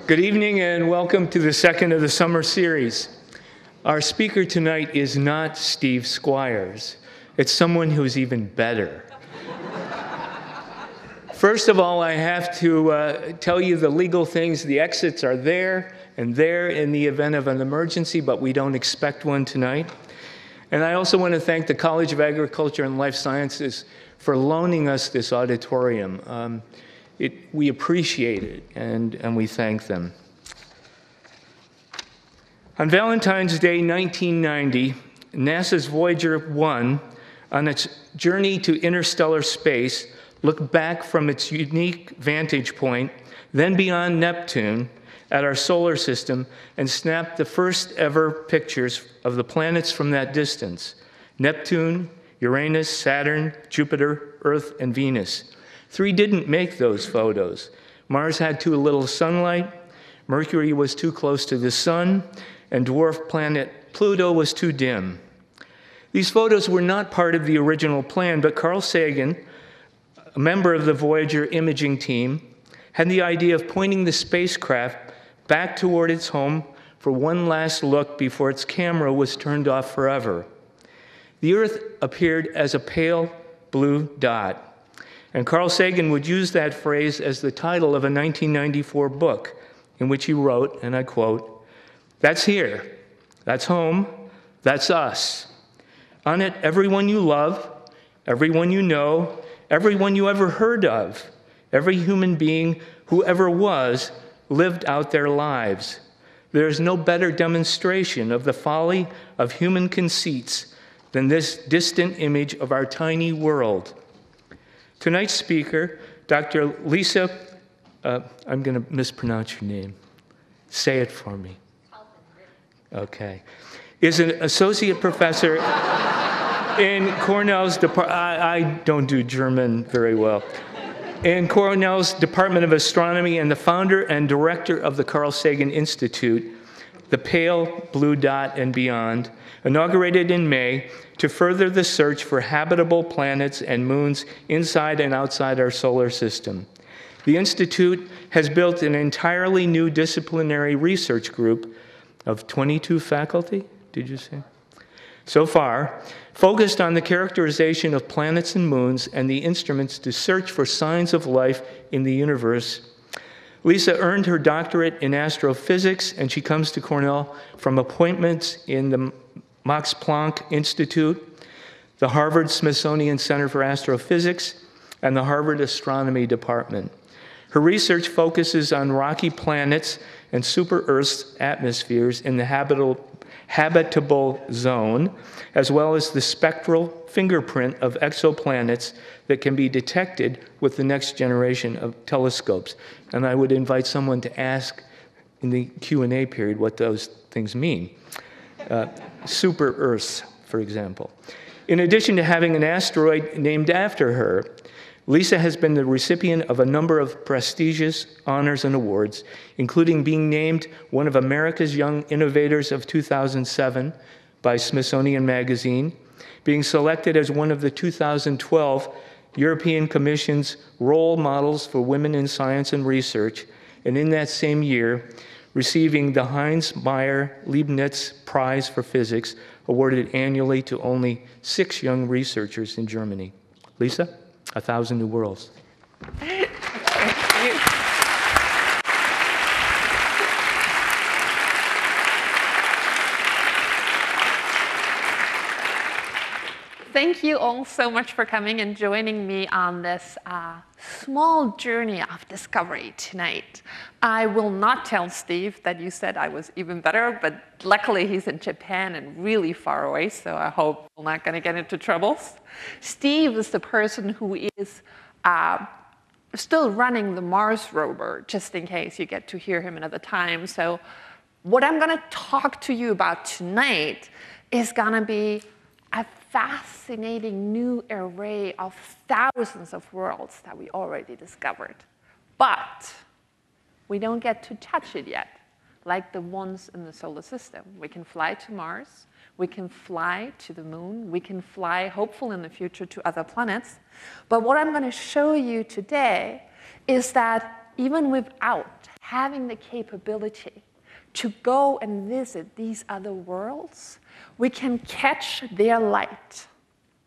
Good evening and welcome to the second of the summer series. Our speaker tonight is not Steve Squires. It's someone who's even better. First of all, I have to tell you the legal things. The exits are there and there in the event of an emergency, but we don't expect one tonight. And I also want to thank the College of Agriculture and Life Sciences for loaning us this auditorium. We appreciate it, and we thank them. On Valentine's Day 1990, NASA's Voyager 1, on its journey to interstellar space, looked back from its unique vantage point, then beyond Neptune, at our solar system, and snapped the first ever pictures of the planets from that distance: Neptune, Uranus, Saturn, Jupiter, Earth, and Venus. 3 didn't make those photos. Mars had too little sunlight, Mercury was too close to the sun, and dwarf planet Pluto was too dim. These photos were not part of the original plan, but Carl Sagan, a member of the Voyager imaging team, had the idea of pointing the spacecraft back toward its home for one last look before its camera was turned off forever. The Earth appeared as a pale blue dot. And Carl Sagan would use that phrase as the title of a 1994 book in which he wrote, and I quote, "That's here, that's home, that's us. On it, everyone you love, everyone you know, everyone you ever heard of, every human being who ever was, lived out their lives. There is no better demonstration of the folly of human conceits than this distant image of our tiny world." Tonight's speaker, Dr. Lisa, I'm going to mispronounce your name. Say it for me. Kaltenegger. Okay. Is an associate professor in Cornell's department. I don't do German very well. In Cornell's Department of Astronomy, and the founder and director of the Carl Sagan Institute, the Pale Blue Dot and Beyond, inaugurated in May to further the search for habitable planets and moons inside and outside our solar system. The Institute has built an entirely new disciplinary research group of 22 faculty, did you say? So far, focused on the characterization of planets and moons and the instruments to search for signs of life in the universe. Lisa earned her doctorate in astrophysics, and she comes to Cornell from appointments in the Max Planck Institute, the Harvard Smithsonian Center for Astrophysics, and the Harvard Astronomy Department. Her research focuses on rocky planets and super-Earth's atmospheres in the habitable zone, as well as the spectral fingerprint of exoplanets that can be detected with the next generation of telescopes. And I would invite someone to ask in the Q&A period what those things mean. Super-Earths, for example. In addition to having an asteroid named after her, Lisa has been the recipient of a number of prestigious honors and awards, including being named one of America's Young Innovators of 2007 by Smithsonian Magazine, being selected as one of the 2012 European Commission's role models for women in science and research, and in that same year, receiving the Heinz Meyer-Leibniz Prize for Physics, awarded annually to only 6 young researchers in Germany. Lisa, 1,000 New Worlds. Thank you. Thank you all so much for coming and joining me on this small journey of discovery tonight. I will not tell Steve that you said I was even better, but luckily he's in Japan and really far away, so I hope we're not going to get into troubles. Steve is the person who is still running the Mars rover, just in case you get to hear him another time. So what I'm going to talk to you about tonight is going to be a fascinating new array of thousands of worlds that we already discovered. But we don't get to touch it yet, like the ones in the solar system. We can fly to Mars, we can fly to the moon, we can fly, hopefully in the future, to other planets. But what I'm going to show you today is that even without having the capability to go and visit these other worlds, we can catch their light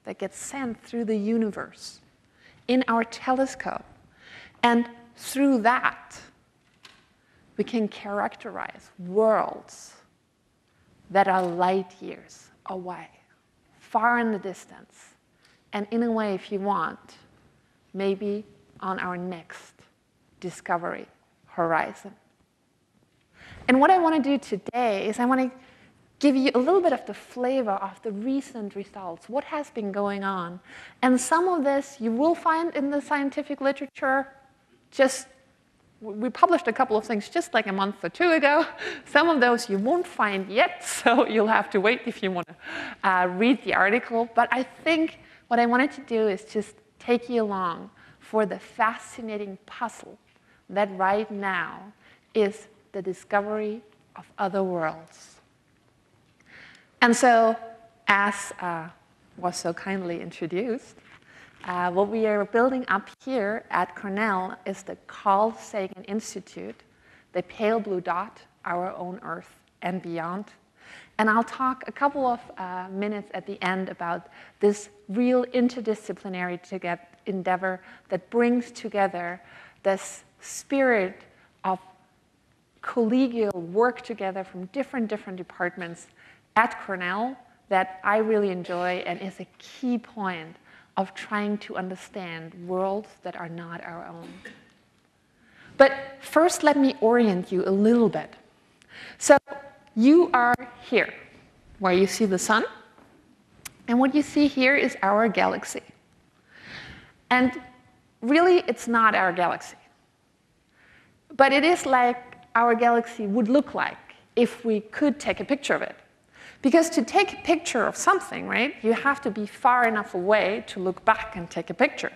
that gets sent through the universe in our telescope. And through that, we can characterize worlds that are light years away, far in the distance. And in a way, if you want, maybe on our next discovery horizon. And what I want to do today is I want to give you a little bit of the flavor of the recent results, what has been going on. And some of this you will find in the scientific literature. We published a couple of things just like a month or two ago. Some of those you won't find yet, so you'll have to wait if you want to read the article. But I think what I wanted to do is just take you along for the fascinating puzzle that right now is the discovery of other worlds. And so, as was so kindly introduced, what we are building up here at Cornell is the Carl Sagan Institute, the pale blue dot, our own Earth and beyond. And I'll talk a couple of minutes at the end about this real interdisciplinary endeavor that brings together this spirit of collegial work together from different departments at Cornell that I really enjoy and is a key point of trying to understand worlds that are not our own. But first, let me orient you a little bit. So you are here, where you see the sun. And what you see here is our galaxy. And really, it's not our galaxy. But it is like our galaxy would look like if we could take a picture of it. Because to take a picture of something, right, you have to be far enough away to look back and take a picture.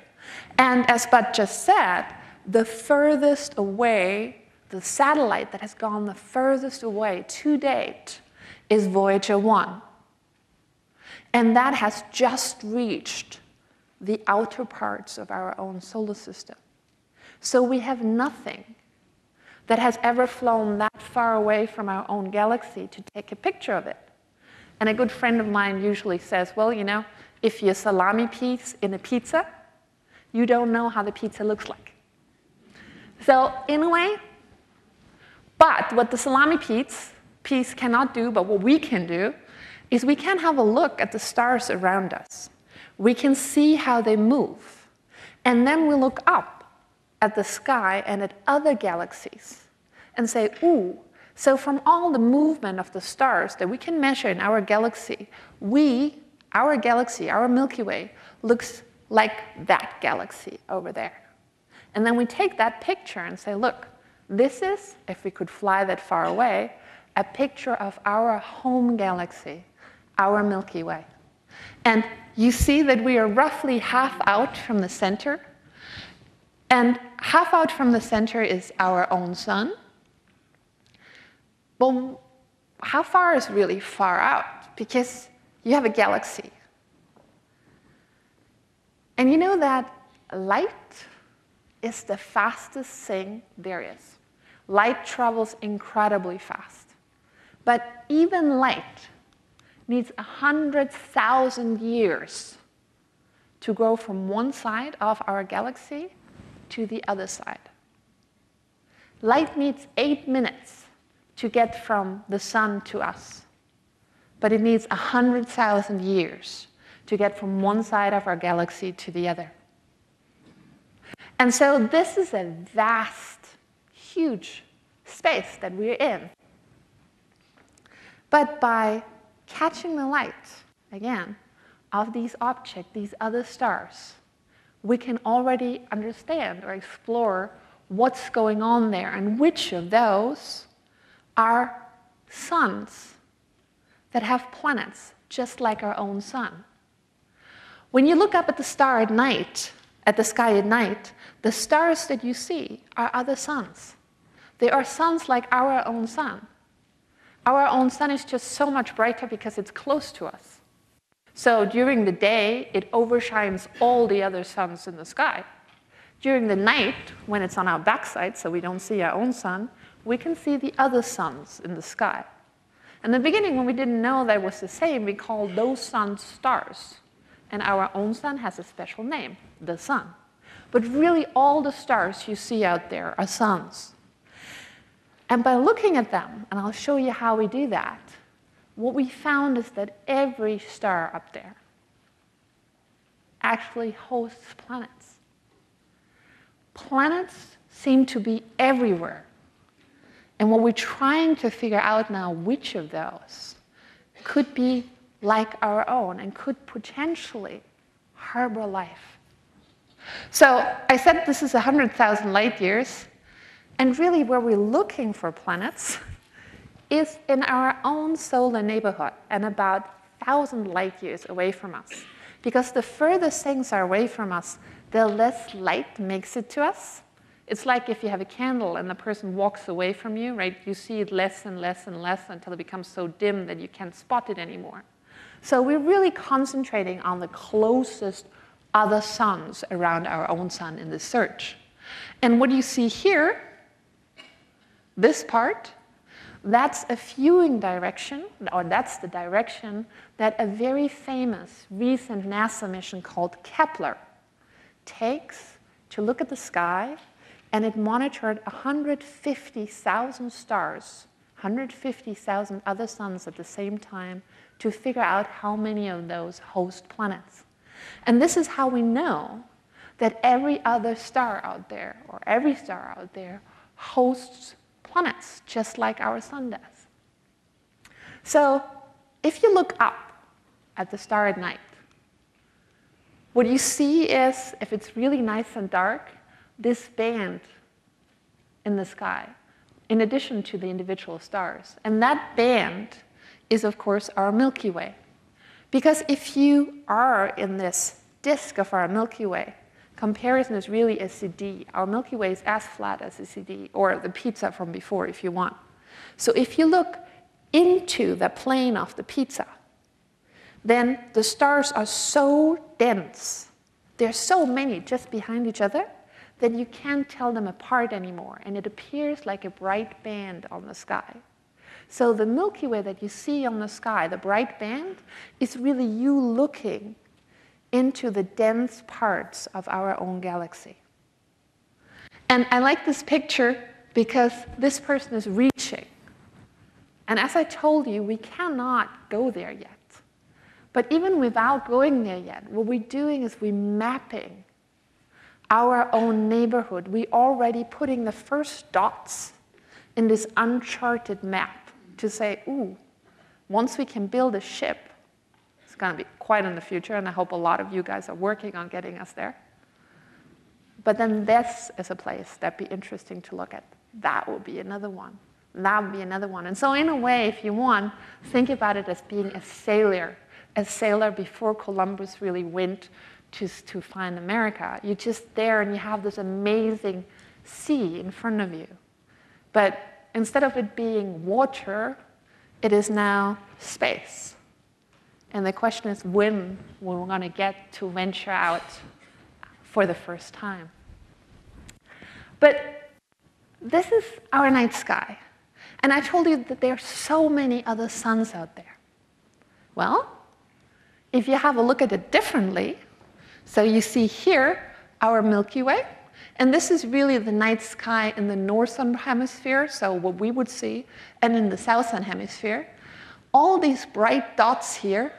And as Bud just said, the furthest away, the satellite that has gone the furthest away to date is Voyager 1. And that has just reached the outer parts of our own solar system. So we have nothing that has ever flown that far away from our own galaxy to take a picture of it. And a good friend of mine usually says, well, you know, if you're a salami piece in a pizza, you don't know how the pizza looks like. So in a way, but what the salami piece cannot do, but what we can do, is we can have a look at the stars around us. We can see how they move. And then we look up at the sky and at other galaxies and say, ooh, so from all the movement of the stars that we can measure in our galaxy, our galaxy, our Milky Way, looks like that galaxy over there. And then we take that picture and say, look, this is, if we could fly that far away, a picture of our home galaxy, our Milky Way. And you see that we are roughly half out from the center. And half out from the center is our own sun. Well, how far is really far out? Because you have a galaxy. And you know that light is the fastest thing there is. Light travels incredibly fast. But even light needs 100,000 years to go from one side of our galaxy to the other side. Light needs 8 minutes to get from the sun to us. But it needs 100,000 years to get from one side of our galaxy to the other. And so this is a vast, huge space that we're in. But by catching the light, again, of these objects, these other stars, we can already understand or explore what's going on there and which of those are suns that have planets just like our own sun. When you look up at the star at night, at the sky at night, the stars that you see are other suns. They are suns like our own sun. Our own sun is just so much brighter because it's close to us. So during the day, it overshines all the other suns in the sky. During the night, when it's on our backside, so we don't see our own sun, we can see the other suns in the sky. In the beginning, when we didn't know that it was the same, we called those suns stars. And our own sun has a special name, the sun. But really, all the stars you see out there are suns. And by looking at them, and I'll show you how we do that, what we found is that every star up there actually hosts planets. Planets seem to be everywhere. And what we're trying to figure out now, which of those could be like our own and could potentially harbor life. So I said this is 100,000 light years. And really where we're looking for planets is in our own solar neighborhood and about 1,000 light years away from us. Because the further things are away from us, the less light makes it to us. It's like if you have a candle and the person walks away from you, right? You see it less and less and less until it becomes so dim that you can't spot it anymore. So we're really concentrating on the closest other suns around our own sun in this search. And what you see here, this part, that's a viewing direction, or that's the direction that a very famous recent NASA mission called Kepler takes to look at the sky, and it monitored 150,000 stars, 150,000 other suns at the same time to figure out how many of those host planets. And this is how we know that every other star out there, or every star out there, hosts planets, just like our sun does. So if you look up at the star at night, what you see is, if it's really nice and dark, this band in the sky, in addition to the individual stars. And that band is, of course, our Milky Way. Because if you are in this disk of our Milky Way, comparison is really a CD. Our Milky Way is as flat as a CD, or the pizza from before, if you want. So if you look into the plane of the pizza, then the stars are so dense, there's so many just behind each other, that you can't tell them apart anymore, and it appears like a bright band on the sky. So the Milky Way that you see on the sky, the bright band, is really you looking into the dense parts of our own galaxy. And I like this picture because this person is reaching. And as I told you, we cannot go there yet. But even without going there yet, what we're doing is we're mapping our own neighborhood. We're already putting the first dots in this uncharted map to say, ooh, once we can build a ship, it's going to be quite in the future, and I hope a lot of you guys are working on getting us there. But then this is a place that'd be interesting to look at. That will be another one. That would be another one. And so in a way, if you want, think about it as being a sailor before Columbus really went to find America. You're just there and you have this amazing sea in front of you. But instead of it being water, it is now space. And the question is when we're going to get to venture out for the first time. But this is our night sky. And I told you that there are so many other suns out there. Well, if you have a look at it differently, so you see here our Milky Way, and this is really the night sky in the northern hemisphere, so what we would see, and in the southern hemisphere. All these bright dots here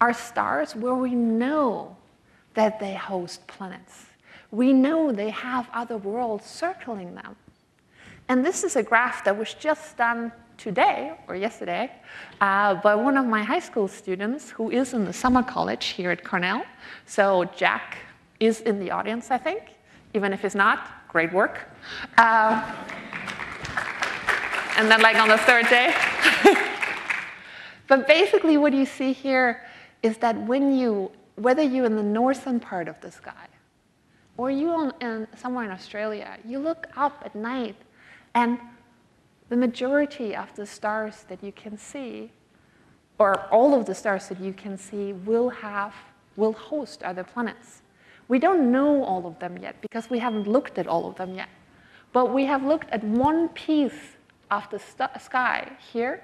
are stars where we know that they host planets. We know they have other worlds circling them. And this is a graph that was just done today, or yesterday, by one of my high school students who is in the summer college here at Cornell. So Jack is in the audience, I think. Even if he's not, great work. And then like on the third day. But basically what you see here is that whether you're in the northern part of the sky, or you're somewhere in Australia, you look up at night, and the majority of the stars that you can see, or all of the stars that you can see, will host other planets. We don't know all of them yet because we haven't looked at all of them yet. But we have looked at one piece of the sky here.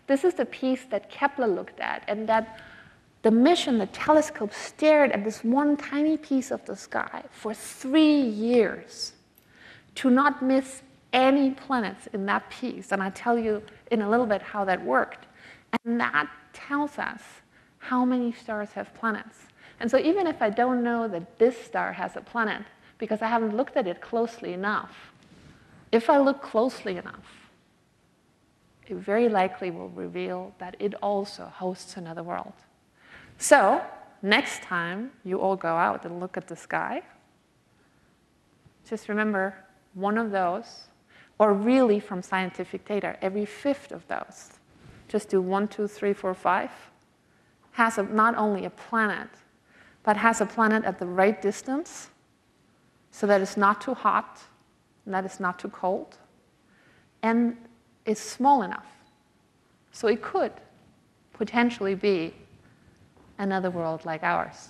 This is the piece that Kepler looked at, and that the mission, the telescope, stared at this one tiny piece of the sky for 3 years to not miss any planets in that piece. And I'll tell you in a little bit how that worked. And that tells us how many stars have planets. And so even if I don't know that this star has a planet, because I haven't looked at it closely enough, if I look closely enough, it very likely will reveal that it also hosts another world. So next time you all go out and look at the sky, just remember one of those, or really from scientific data, every fifth of those, just do 1, 2, 3, 4, 5, has not only a planet, but has a planet at the right distance so that it's not too hot and that it's not too cold, and is small enough. So it could potentially be another world like ours.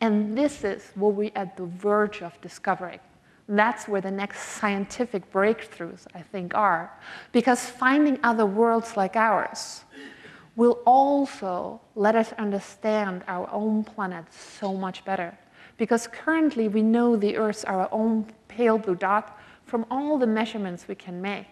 And this is what we're at the verge of discovering. That's where the next scientific breakthroughs, I think, are. Because finding other worlds like ours will also let us understand our own planet so much better. Because currently we know the Earth's our own pale blue dot from all the measurements we can make.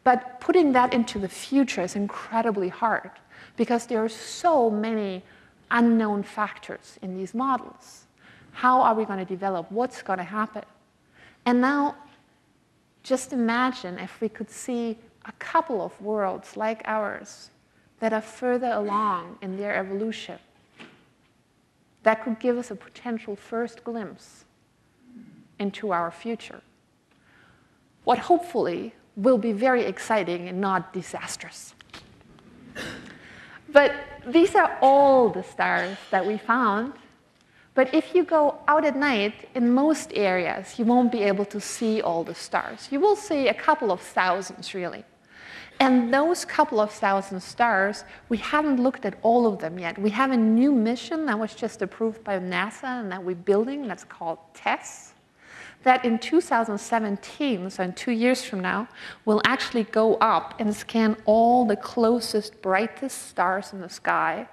But putting that into the future is incredibly hard because there are so many unknown factors in these models. How are we going to develop? What's going to happen? And now, just imagine if we could see a couple of worlds like ours that are further along in their evolution. That could give us a potential first glimpse into our future. What hopefully will be very exciting and not disastrous. But these are all the stars that we found. But if you go out at night, in most areas, you won't be able to see all the stars. You will see a couple of thousands, really. And those couple of thousand stars, we haven't looked at all of them yet. We have a new mission that was just approved by NASA and that we're building, that's called TESS, that in 2017, so in 2 years from now, will actually go up and scan all the closest, brightest stars in the sky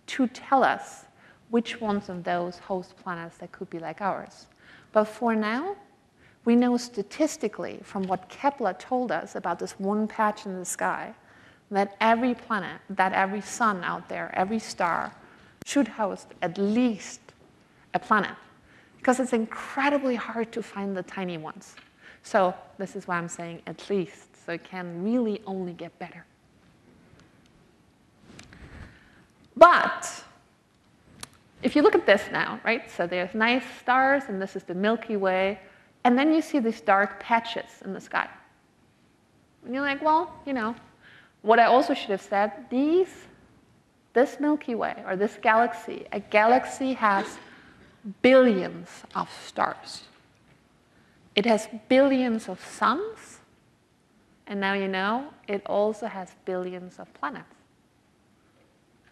to tell us which ones of those host planets that could be like ours. But for now, we know statistically from what Kepler told us about this one patch in the sky that every planet, that every sun out there, every star should host at least a planet. Because it's incredibly hard to find the tiny ones. So this is why I'm saying at least. So it can really only get better. But if you look at this now, right? So there's nice stars, and this is the Milky Way. And then you see these dark patches in the sky. And you're like, well, you know, what I also should have said, this Milky Way, or this galaxy, a galaxy has billions of stars. It has billions of suns, and now you know it also has billions of planets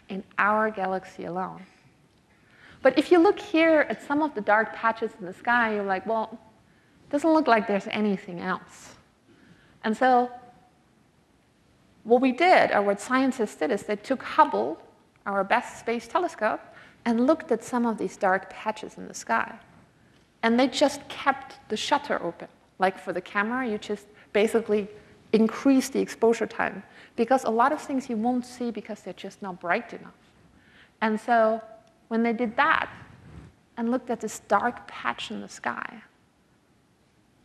in our galaxy alone. But if you look here at some of the dark patches in the sky, you're like, well, it doesn't look like there's anything else. And so what we did, or what scientists did, is they took Hubble, our best space telescope, and looked at some of these dark patches in the sky. And they just kept the shutter open. Like for the camera, you just basically increase the exposure time. Because a lot of things you won't see because they're just not bright enough. And so when they did that and looked at this dark patch in the sky,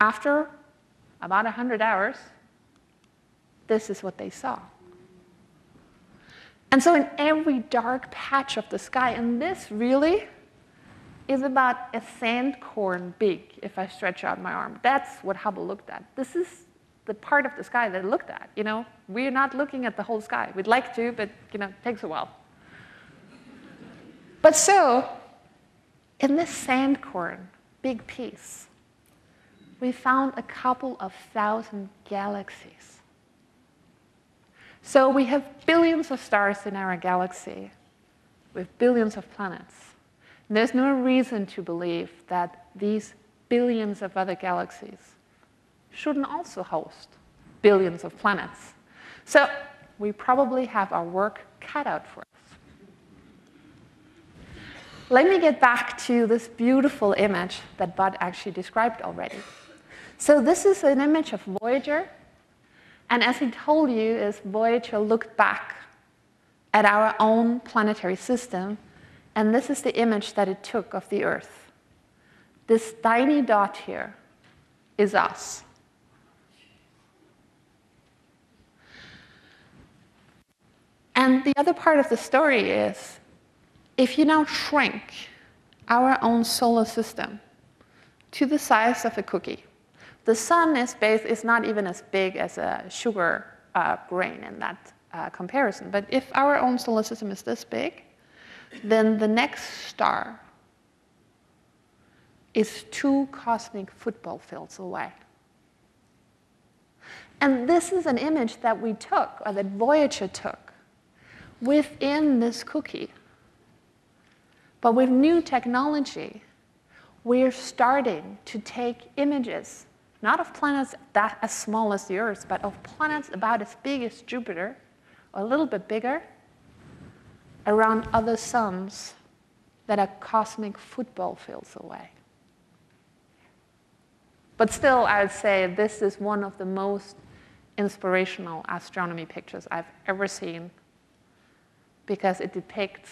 after about 100 hours, this is what they saw. And so in every dark patch of the sky, and this really is about a sand corn big, if I stretch out my arm. That's what Hubble looked at. This is the part of the sky that it looked at. You know, we're not looking at the whole sky. We'd like to, but you know, it takes a while. But so, in this sand corn big piece, we found a couple of thousand galaxies. So we have billions of stars in our galaxy with billions of planets. And there's no reason to believe that these billions of other galaxies shouldn't also host billions of planets. So we probably have our work cut out for us. Let me get back to this beautiful image that Bud actually described already. So this is an image of Voyager. And as he told you, is Voyager looked back at our own planetary system. And this is the image that it took of the Earth. This tiny dot here is us. And the other part of the story is, if you now shrink our own solar system to the size of a cookie, the sun is not even as big as a sugar grain in that comparison. But if our own solar system is this big, then the next star is 2 cosmic football fields away. And this is an image that we took, or that Voyager took, within this cookie. But with new technology, we're starting to take images, not of planets that as small as the Earth, but of planets about as big as Jupiter, or a little bit bigger, around other suns that are cosmic football fields away. But still, I would say this is one of the most inspirational astronomy pictures I've ever seen, because it depicts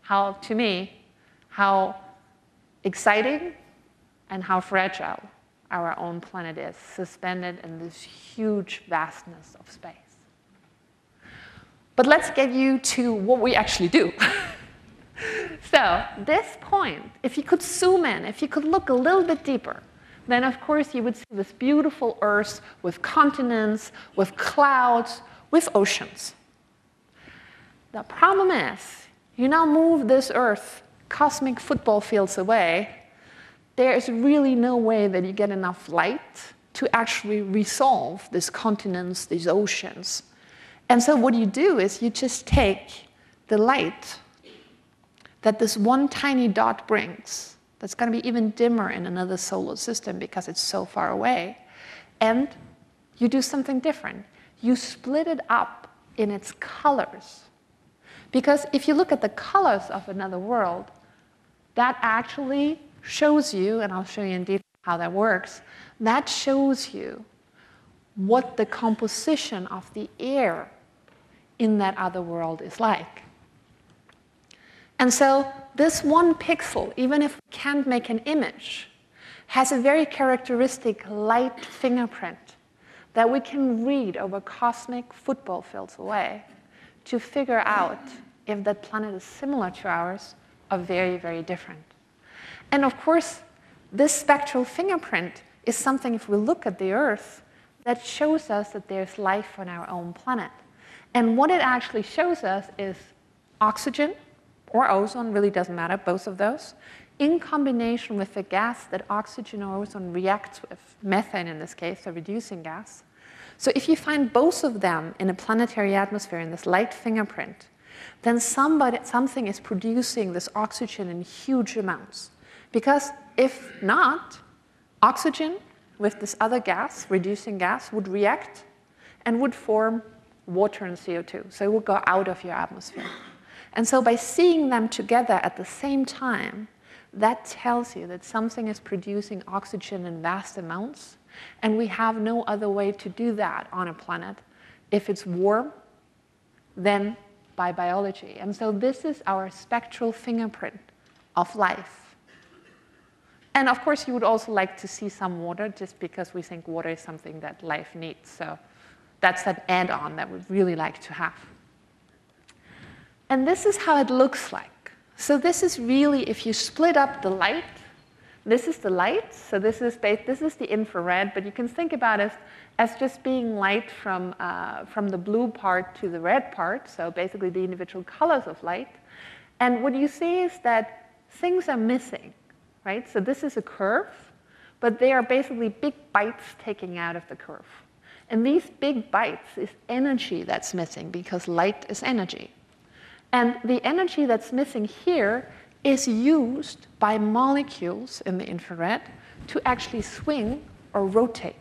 how, to me, how exciting and how fragile our own planet is, suspended in this huge vastness of space. But let's get you to what we actually do. So this point, if you could zoom in, if you could look a little bit deeper, then of course you would see this beautiful Earth with continents, with clouds, with oceans. The problem is, you now move this Earth cosmic football fields away, there is really no way that you get enough light to actually resolve these continents, these oceans. And so what you do is you just take the light that this one tiny dot brings, that's going to be even dimmer in another solar system because it's so far away, and you do something different. You split it up in its colors. Because if you look at the colors of another world, that actually shows you, and I'll show you in detail how that works, that shows you what the composition of the air in that other world is like. And so this one pixel, even if we can't make an image, has a very characteristic light fingerprint that we can read over cosmic football fields away to figure out if that planet is similar to ours or very, very different. And of course, this spectral fingerprint is something, if we look at the Earth, that shows us that there's life on our own planet. And what it actually shows us is oxygen, or ozone, really doesn't matter, both of those, in combination with the gas that oxygen or ozone reacts with, methane in this case, a reducing gas. So if you find both of them in a planetary atmosphere, in this light fingerprint, then something is producing this oxygen in huge amounts. Because if not, oxygen with this other gas, reducing gas, would react and would form water and CO2. So it would go out of your atmosphere. And so by seeing them together at the same time, that tells you that something is producing oxygen in vast amounts, and we have no other way to do that on a planet if it's warm than by biology. And so this is our spectral fingerprint of life. And of course, you would also like to see some water, just because we think water is something that life needs. So that's an add-on that we'd really like to have. And this is how it looks like. So this is really, if you split up the light, this is the light. So this is the infrared, but you can think about it as just being light from the blue part to the red part, so basically the individual colors of light. And what you see is that things are missing, right? So this is a curve, but they are basically big bites taking out of the curve. And these big bites is energy that's missing, because light is energy. And the energy that's missing here is used by molecules in the infrared to actually swing or rotate.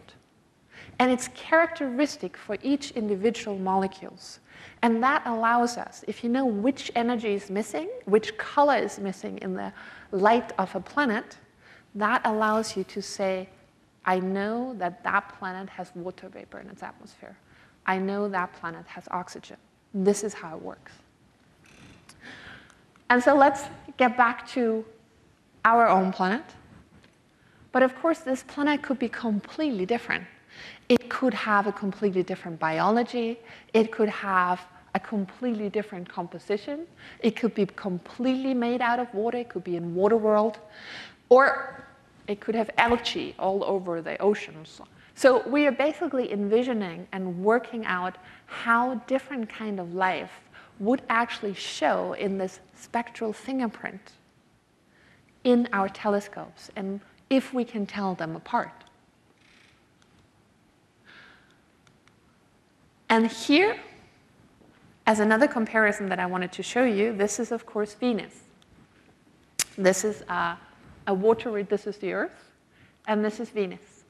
And it's characteristic for each individual molecules. And that allows us, if you know which energy is missing, which color is missing in the light of a planet, that allows you to say, I know that that planet has water vapor in its atmosphere. I know that planet has oxygen. This is how it works. And so let's get back to our own planet. But of course, this planet could be completely different. It could have a completely different biology. It could have a completely different composition. It could be completely made out of water. It could be in water world. Or it could have algae all over the oceans. So we are basically envisioning and working out how different kind of life would actually show in this spectral fingerprint in our telescopes, and if we can tell them apart. And here, as another comparison that I wanted to show you, this is, of course, Venus. This is this is the Earth, and this is Venus.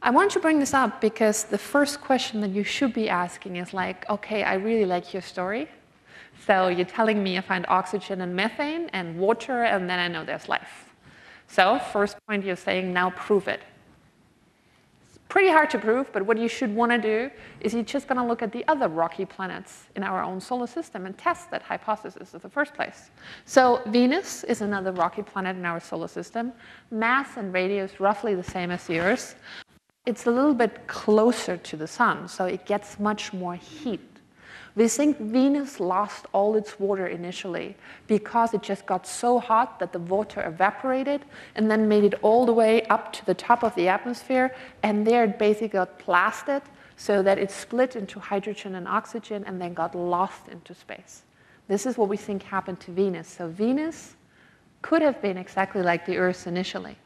I want to bring this up because the first question that you should be asking is like, okay, I really like your story. So you're telling me I find oxygen and methane and water, and then I know there's life. So first point, you're saying, now prove it. It's pretty hard to prove, but what you should want to do is you're just going to look at the other rocky planets in our own solar system and test that hypothesis in the first place. So Venus is another rocky planet in our solar system. Mass and radius roughly the same as the Earth. It's a little bit closer to the sun, so it gets much more heat. We think Venus lost all its water initially because it just got so hot that the water evaporated and then made it all the way up to the top of the atmosphere, and there it basically got blasted so that it split into hydrogen and oxygen and then got lost into space. This is what we think happened to Venus. So Venus could have been exactly like the Earth initially.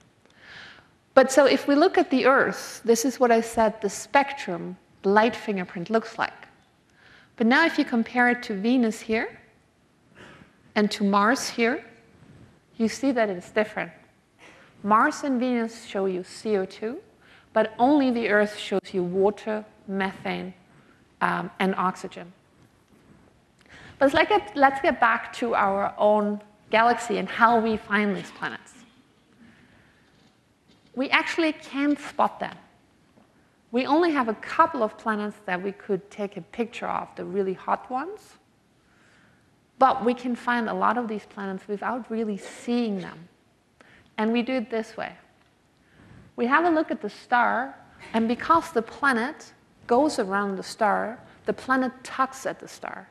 But so if we look at the Earth, this is what I said the spectrum, the light fingerprint looks like. But now if you compare it to Venus here and to Mars here, you see that it's different. Mars and Venus show you CO2, but only the Earth shows you water, methane, and oxygen. But let's get back to our own galaxy and how we find these planets. We actually can't spot them. We only have a couple of planets that we could take a picture of, the really hot ones. But we can find a lot of these planets without really seeing them. And we do it this way. We have a look at the star, and because the planet goes around the star, the planet tugs at the star.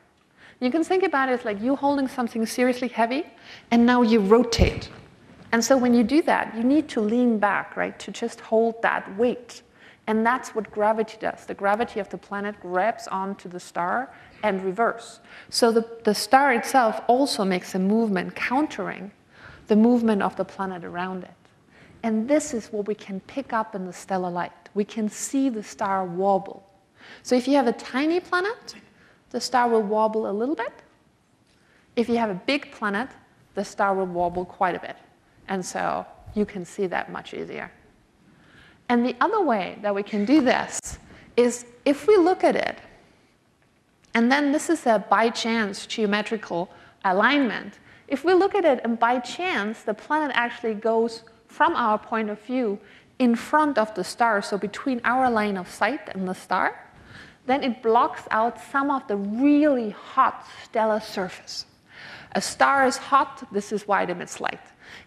You can think about it as like you holding something seriously heavy, and now you rotate. And so when you do that, you need to lean back, right, to just hold that weight. And that's what gravity does. The gravity of the planet grabs onto the star and reverse. So the star itself also makes a movement countering the movement of the planet around it. And this is what we can pick up in the stellar light. We can see the star wobble. So if you have a tiny planet, the star will wobble a little bit. If you have a big planet, the star will wobble quite a bit. And so you can see that much easier. And the other way that we can do this is if we look at it, and then this is a by chance geometrical alignment. If we look at it and by chance the planet actually goes from our point of view in front of the star, so between our line of sight and the star, then it blocks out some of the really hot stellar surface. A star is hot, this is why it emits light.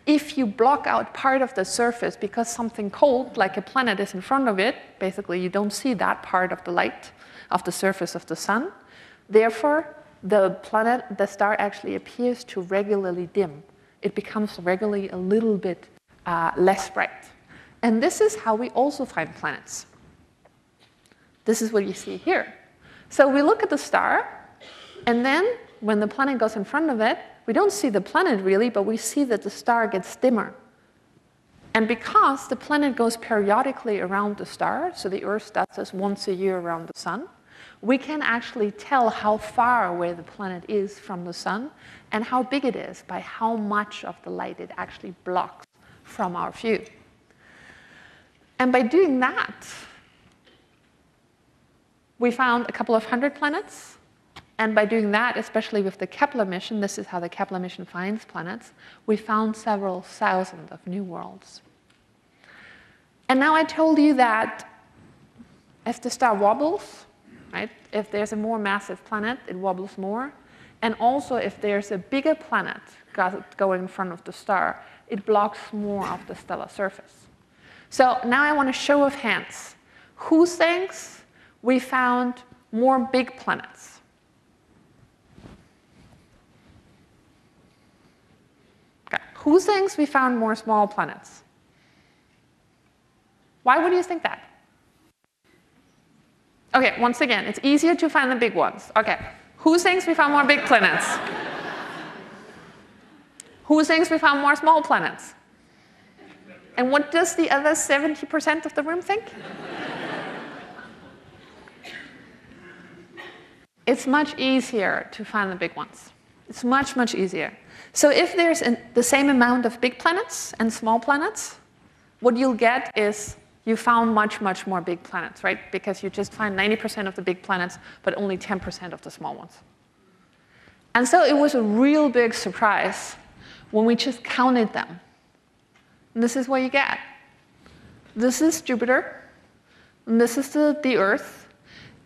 If you block out part of the surface because something cold, like a planet, is in front of it, basically you don't see that part of the light of the surface of the sun. Therefore, the star actually appears to regularly dim. It becomes regularly a little bit less bright. And this is how we also find planets. This is what you see here. So we look at the star, and then when the planet goes in front of it, we don't see the planet really, but we see that the star gets dimmer. And because the planet goes periodically around the star, so the Earth does this once a year around the sun, we can actually tell how far away the planet is from the sun and how big it is by how much of the light it actually blocks from our view. And by doing that, we found a couple of hundred planets. And by doing that, especially with the Kepler mission, this is how the Kepler mission finds planets, we found several thousand of new worlds. And now I told you that if the star wobbles, right, if there's a more massive planet, it wobbles more. And also, if there's a bigger planet going in front of the star, it blocks more of the stellar surface. So now I want a show of hands. Who thinks we found more big planets? Okay. Who thinks we found more small planets? Why would you think that? Okay, once again, it's easier to find the big ones. Okay, who thinks we found more big planets? Who thinks we found more small planets? And what does the other 70% of the room think? It's much easier to find the big ones. It's much, much easier. So if there's the same amount of big planets and small planets, what you'll get is you found much, much more big planets, right? Because you just find 90% of the big planets, but only 10% of the small ones. And so it was a real big surprise when we just counted them. And this is what you get. This is Jupiter, and this is the Earth,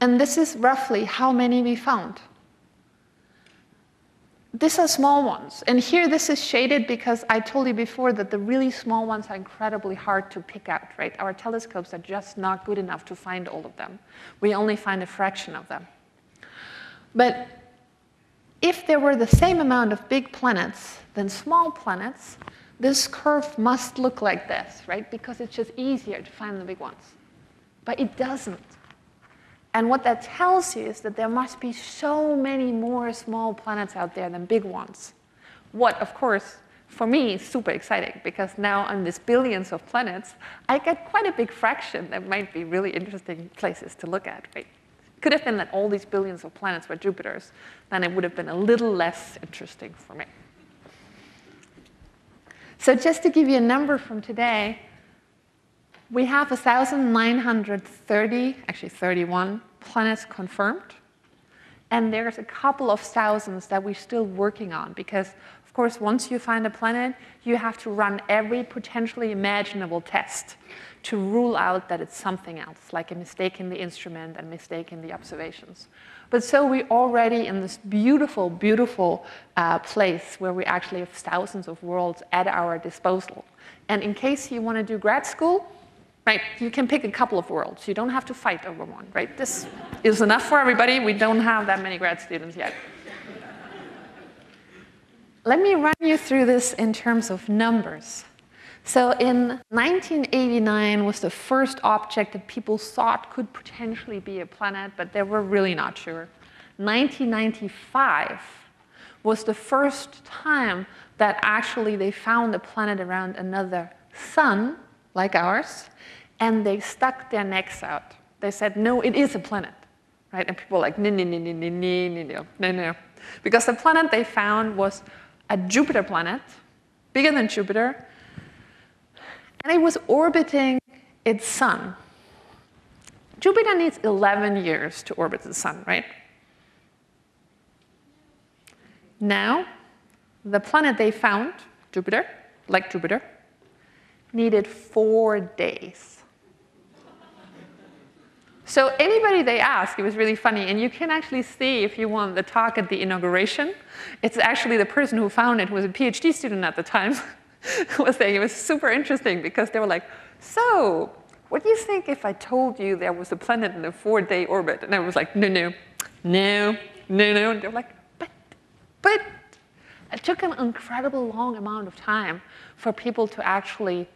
and this is roughly how many we found. These are small ones. And here this is shaded because I told you before that the really small ones are incredibly hard to pick out, right? Our telescopes are just not good enough to find all of them. We only find a fraction of them. But if there were the same amount of big planets than small planets, this curve must look like this, right? Because it's just easier to find the big ones. But it doesn't. And what that tells you is that there must be so many more small planets out there than big ones. What, of course, for me is super exciting, because now on these billions of planets, I get quite a big fraction that might be really interesting places to look at, right? It could have been that all these billions of planets were Jupiters, then it would have been a little less interesting for me. So just to give you a number from today, we have 1,930, actually 31 planets confirmed. And there's a couple of thousands that we're still working on, because, of course, once you find a planet, you have to run every potentially imaginable test to rule out that it's something else, like a mistake in the instrument and mistake in the observations. But so we're already in this beautiful, beautiful place where we actually have thousands of worlds at our disposal. And in case you want to do grad school, right, you can pick a couple of worlds. You don't have to fight over one, right? This is enough for everybody. We don't have that many grad students yet. Let me run you through this in terms of numbers. So in 1989 was the first object that people thought could potentially be a planet, but they were really not sure. 1995 was the first time that actually they found a planet around another sun, like ours, and they stuck their necks out. They said, no, it is a planet, right? And people were like, no, no, no, no, no, no, no, no. Because the planet they found was a Jupiter planet, bigger than Jupiter, and it was orbiting its sun. Jupiter needs 11 years to orbit the sun, right? Now, the planet they found, Jupiter, like Jupiter, needed 4 days. So anybody they ask, it was really funny, and you can actually see if you want the talk at the inauguration. It's actually the person who found it, who was a PhD student at the time, was saying it was super interesting because they were like, so what do you think if I told you there was a planet in a 4-day orbit? And I was like, no, no, no, no, no. And they were like, but it took an incredible long amount of time for people to actually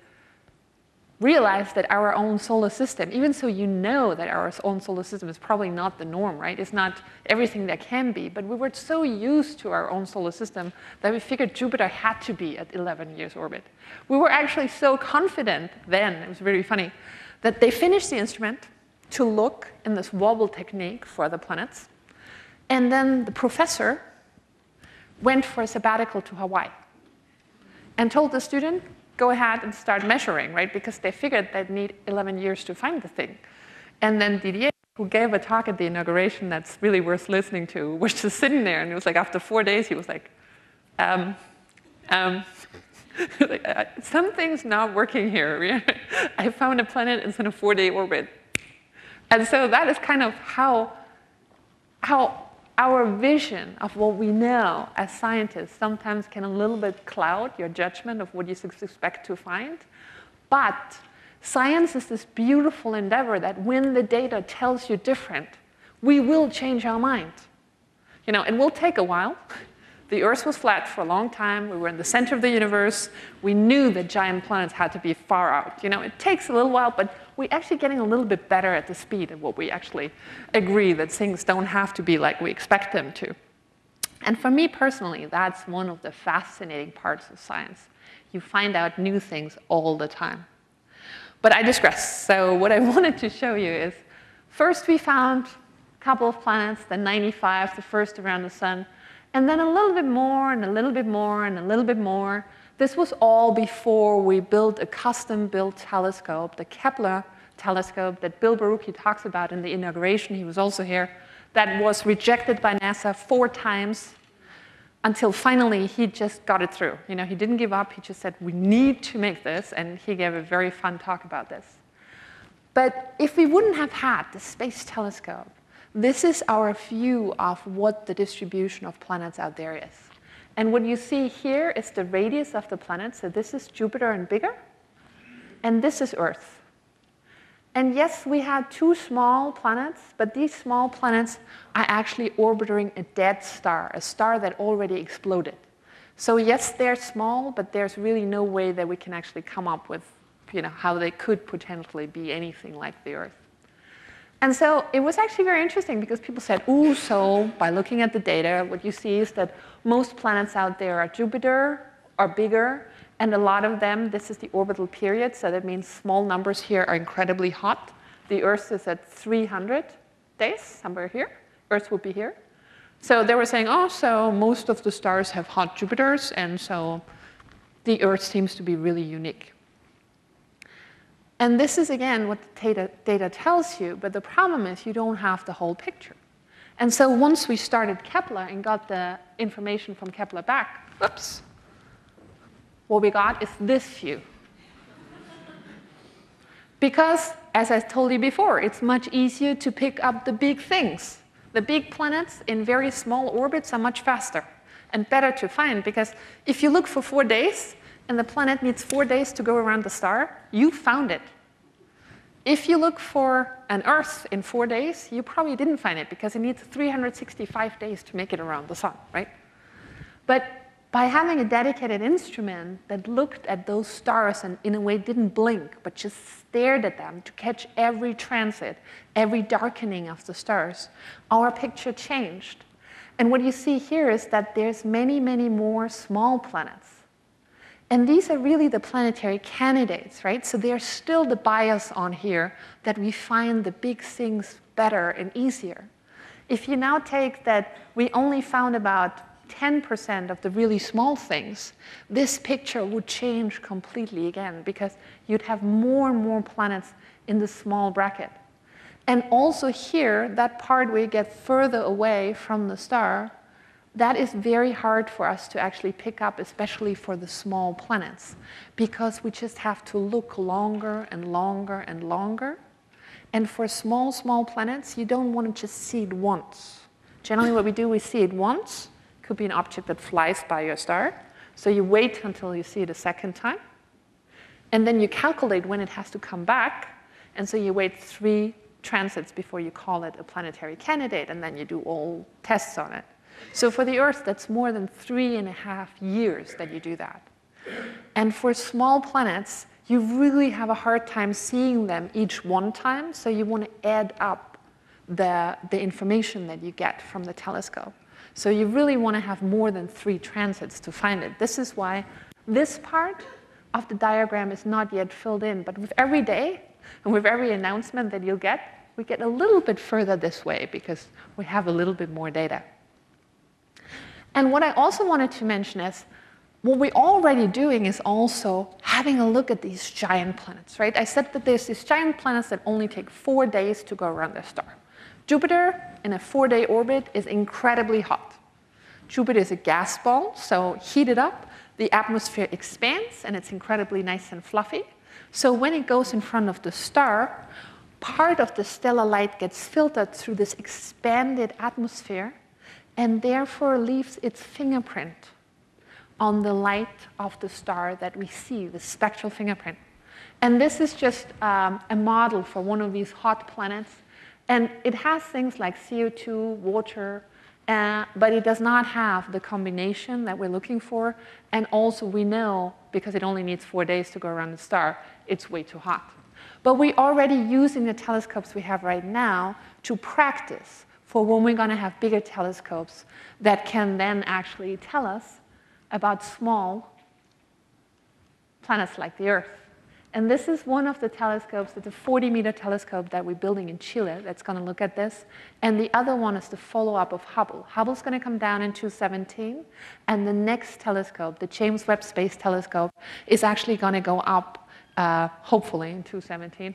realize that our own solar system, even so you know that our own solar system is probably not the norm, right? It's not everything there can be, but we were so used to our own solar system that we figured Jupiter had to be at 11 years orbit. We were actually so confident then, it was really funny, that they finished the instrument, to look in this wobble technique for the planets. And then the professor went for a sabbatical to Hawaii and told the student, go ahead and start measuring, right? Because they figured they'd need 11 years to find the thing. And then Didier, who gave a talk at the inauguration that's really worth listening to, was just sitting there, and it was like after 4 days, he was like, something's not working here. I found a planet, it's in a 4-day orbit. And so that is kind of how our vision of what we know as scientists sometimes can a little bit cloud your judgment of what you expect to find. But science is this beautiful endeavor that when the data tells you different, we will change our mind. It will take a while. The Earth was flat for a long time. We were in the center of the universe. We knew that giant planets had to be far out. It takes a little while, but we're actually getting a little bit better at the speed at what we actually agree that things don't have to be like we expect them to. And for me personally, that's one of the fascinating parts of science. You find out new things all the time. But I digress. So what I wanted to show you is, first we found a couple of planets, the 95, the first around the sun, and then a little bit more, and a little bit more, and a little bit more. This was all before we built a custom-built telescope, the Kepler telescope that Bill Barucki talks about in the inauguration. He was also here. That was rejected by NASA 4 times until finally he just got it through. He didn't give up. He just said, we need to make this, and he gave a very fun talk about this. But if we wouldn't have had the space telescope, this is our view of what the distribution of planets out there is. And what you see here is the radius of the planet. So this is Jupiter and bigger. And this is Earth. And yes, we had 2 small planets, but these small planets are actually orbiting a dead star, a star that already exploded. So yes, they're small, but there's really no way that we can actually come up with how they could potentially be anything like the Earth. And so it was actually very interesting because people said, ooh, so by looking at the data, what you see is that most planets out there are Jupiter, are bigger, and a lot of them, this is the orbital period, so that means small numbers here are incredibly hot. The Earth is at 300 days, somewhere here. Earth would be here. So they were saying, oh, so most of the stars have hot Jupiters, and so the Earth seems to be really unique. And this is, again, what the data tells you, but the problem is you don't have the whole picture. And so once we started Kepler and got the information from Kepler back, whoops, what we got is this view. Because, as I told you before, it's much easier to pick up the big things. The big planets in very small orbits are much faster and better to find, because if you look for 4 days, and the planet needs 4 days to go around the star, you found it. If you look for an Earth in 4 days, you probably didn't find it because it needs 365 days to make it around the sun, right? But by having a dedicated instrument that looked at those stars and in a way didn't blink, but just stared at them to catch every transit, every darkening of the stars, our picture changed. And what you see here is that there's many, many more small planets. And these are really the planetary candidates, right? So there's still the bias on here that we find the big things better and easier. If you now take that we only found about 10% of the really small things, this picture would change completely again, because you'd have more and more planets in the small bracket. And also here, that part where you get further away from the star, that is very hard for us to actually pick up, especially for the small planets, because we just have to look longer and longer and longer. And for small, small planets, you don't want to just see it once. Generally what we do, we see it once. It could be an object that flies by your star. So you wait until you see it a second time. And then you calculate when it has to come back. And so you wait 3 transits before you call it a planetary candidate, and then you do all tests on it. So for the Earth, that's more than 3.5 years that you do that. And for small planets, you really have a hard time seeing them each one time, so you want to add up the information that you get from the telescope. So you really want to have more than 3 transits to find it. This is why this part of the diagram is not yet filled in, but with every day and with every announcement that you'll get, We get a little bit further this way because we have a little bit more data. And what I also wanted to mention is what we're already doing is also having a look at these giant planets, right? I said that there's these giant planets that only take 4 days to go around their star. Jupiter, in a 4-day orbit, is incredibly hot. Jupiter is a gas ball, so heated up, the atmosphere expands, and it's incredibly nice and fluffy. So when it goes in front of the star, part of the stellar light gets filtered through this expanded atmosphere and therefore leaves its fingerprint on the light of the star that we see, the spectral fingerprint. And this is just a model for one of these hot planets. And it has things like CO2, water, but it does not have the combination that we're looking for. And also we know, because it only needs 4 days to go around the star, it's way too hot. But we're already using the telescopes we have right now to practice for when we're going to have bigger telescopes that can then actually tell us about small planets like the Earth. And this is one of the telescopes. It's a 40-meter telescope that we're building in Chile that's going to look at this. And the other one is the follow-up of Hubble. Hubble's going to come down in 2017. And the next telescope, the James Webb Space Telescope, is actually going to go up, hopefully in 2017,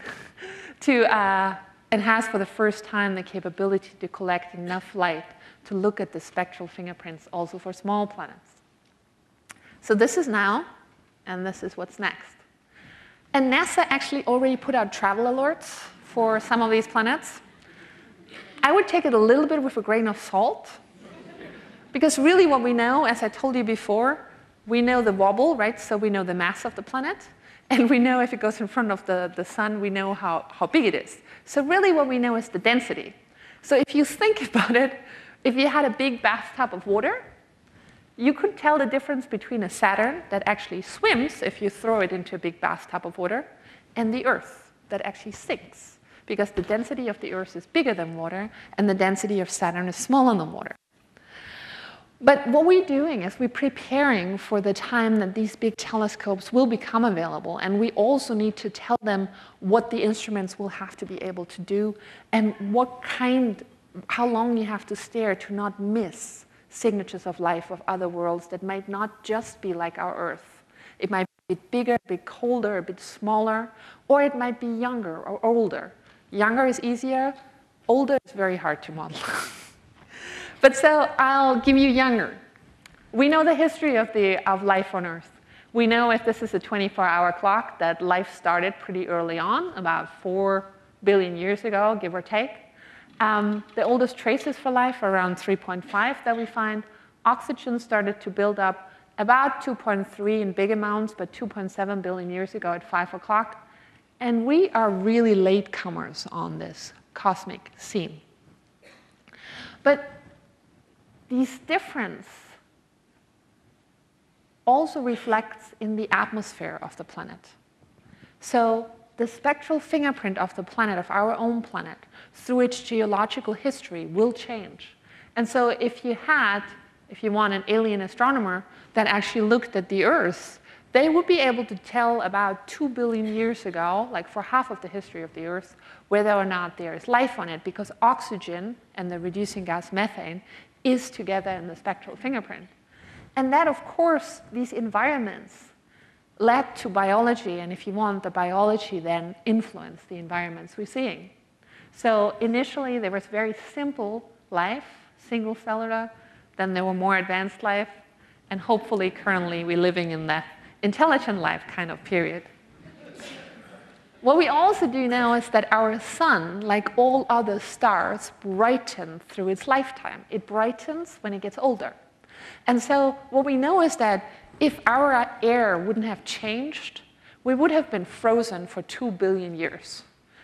and has for the first time the capability to collect enough light to look at the spectral fingerprints also for small planets. So this is now, and this is what's next. And NASA actually already put out travel alerts for some of these planets. I would take it a little bit with a grain of salt, because really what we know, as I told you before, we know the wobble, right? So we know the mass of the planet, and we know if it goes in front of the sun, we know how big it is. So really what we know is the density. So if you think about it, if you had a big bathtub of water, you could tell the difference between a Saturn that actually swims if you throw it into a big bathtub of water and the Earth that actually sinks, because the density of the Earth is bigger than water and the density of Saturn is smaller than water. But what we're doing is we're preparing for the time that these big telescopes will become available, and we also need to tell them what the instruments will have to be able to do and how long you have to stare to not miss signatures of life of other worlds that might not just be like our Earth. It might be a bit bigger, a bit colder, a bit smaller, or it might be younger or older. Younger is easier, older is very hard to model. But so I'll give you younger. We know the history of life on Earth. We know, if this is a 24-hour clock, that life started pretty early on, about 4 billion years ago, give or take. The oldest traces for life are around 3.5 that we find. Oxygen started to build up about 2.3 in big amounts, but 2.7 billion years ago at 5 o'clock. And we are really latecomers on this cosmic scene. But this difference also reflects in the atmosphere of the planet. So the spectral fingerprint of the planet, of our own planet, through its geological history, will change. And so if you want an alien astronomer that actually looked at the Earth, they would be able to tell about 2 billion years ago, like for half of the history of the Earth, whether or not there is life on it, because oxygen and the reducing gas methane is together in the spectral fingerprint. And that, of course, these environments led to biology, and if you want, the biology then influenced the environments we're seeing. So initially, there was very simple life, single cellular, then there were more advanced life, and hopefully currently we're living in the intelligent life kind of period. What we also do now is that our sun, like all other stars, brightens through its lifetime. It brightens when it gets older. And so what we know is that if our air wouldn't have changed, we would have been frozen for 2 billion years,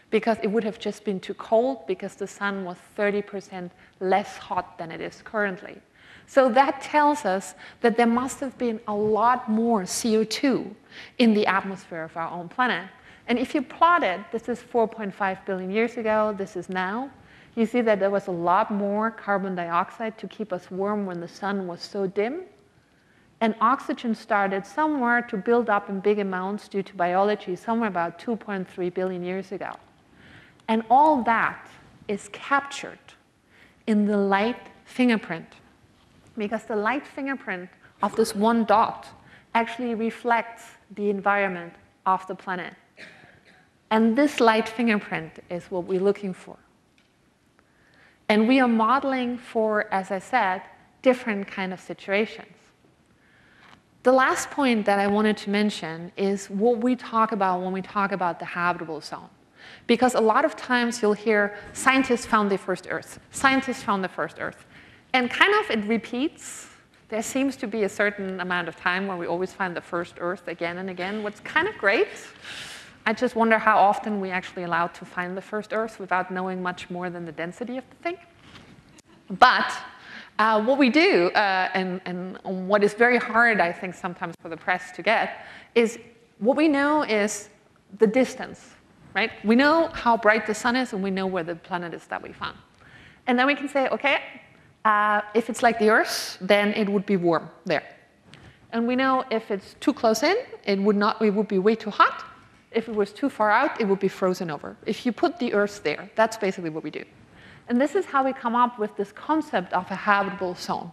because it would have just been too cold, because the sun was 30% less hot than it is currently. So that tells us that there must have been a lot more CO2 in the atmosphere of our own planet. And if you plot it, this is 4.5 billion years ago, this is now, you see that there was a lot more carbon dioxide to keep us warm when the sun was so dim. And oxygen started somewhere to build up in big amounts due to biology, somewhere about 2.3 billion years ago. And all that is captured in the light fingerprint, because the light fingerprint of this one dot actually reflects the environment of the planet. And this light fingerprint is what we're looking for. And we are modeling for, as I said, different kind of situations. The last point that I wanted to mention is what we talk about when we talk about the habitable zone. Because a lot of times you'll hear, scientists found the first Earth. Scientists found the first Earth. And kind of it repeats. There seems to be a certain amount of time where we always find the first Earth again and again, what's kind of great. I just wonder how often we actually allowed to find the first Earth without knowing much more than the density of the thing. But what we do, and what is very hard, I think, sometimes for the press to get, is what we know is the distance, right? We know how bright the sun is, and we know where the planet is that we found. And then we can say, OK, if it's like the Earth, then it would be warm there. And we know if it's too close in, it would be way too hot. If it was too far out, it would be frozen over. If you put the Earth there, that's basically what we do. And this is how we come up with this concept of a habitable zone.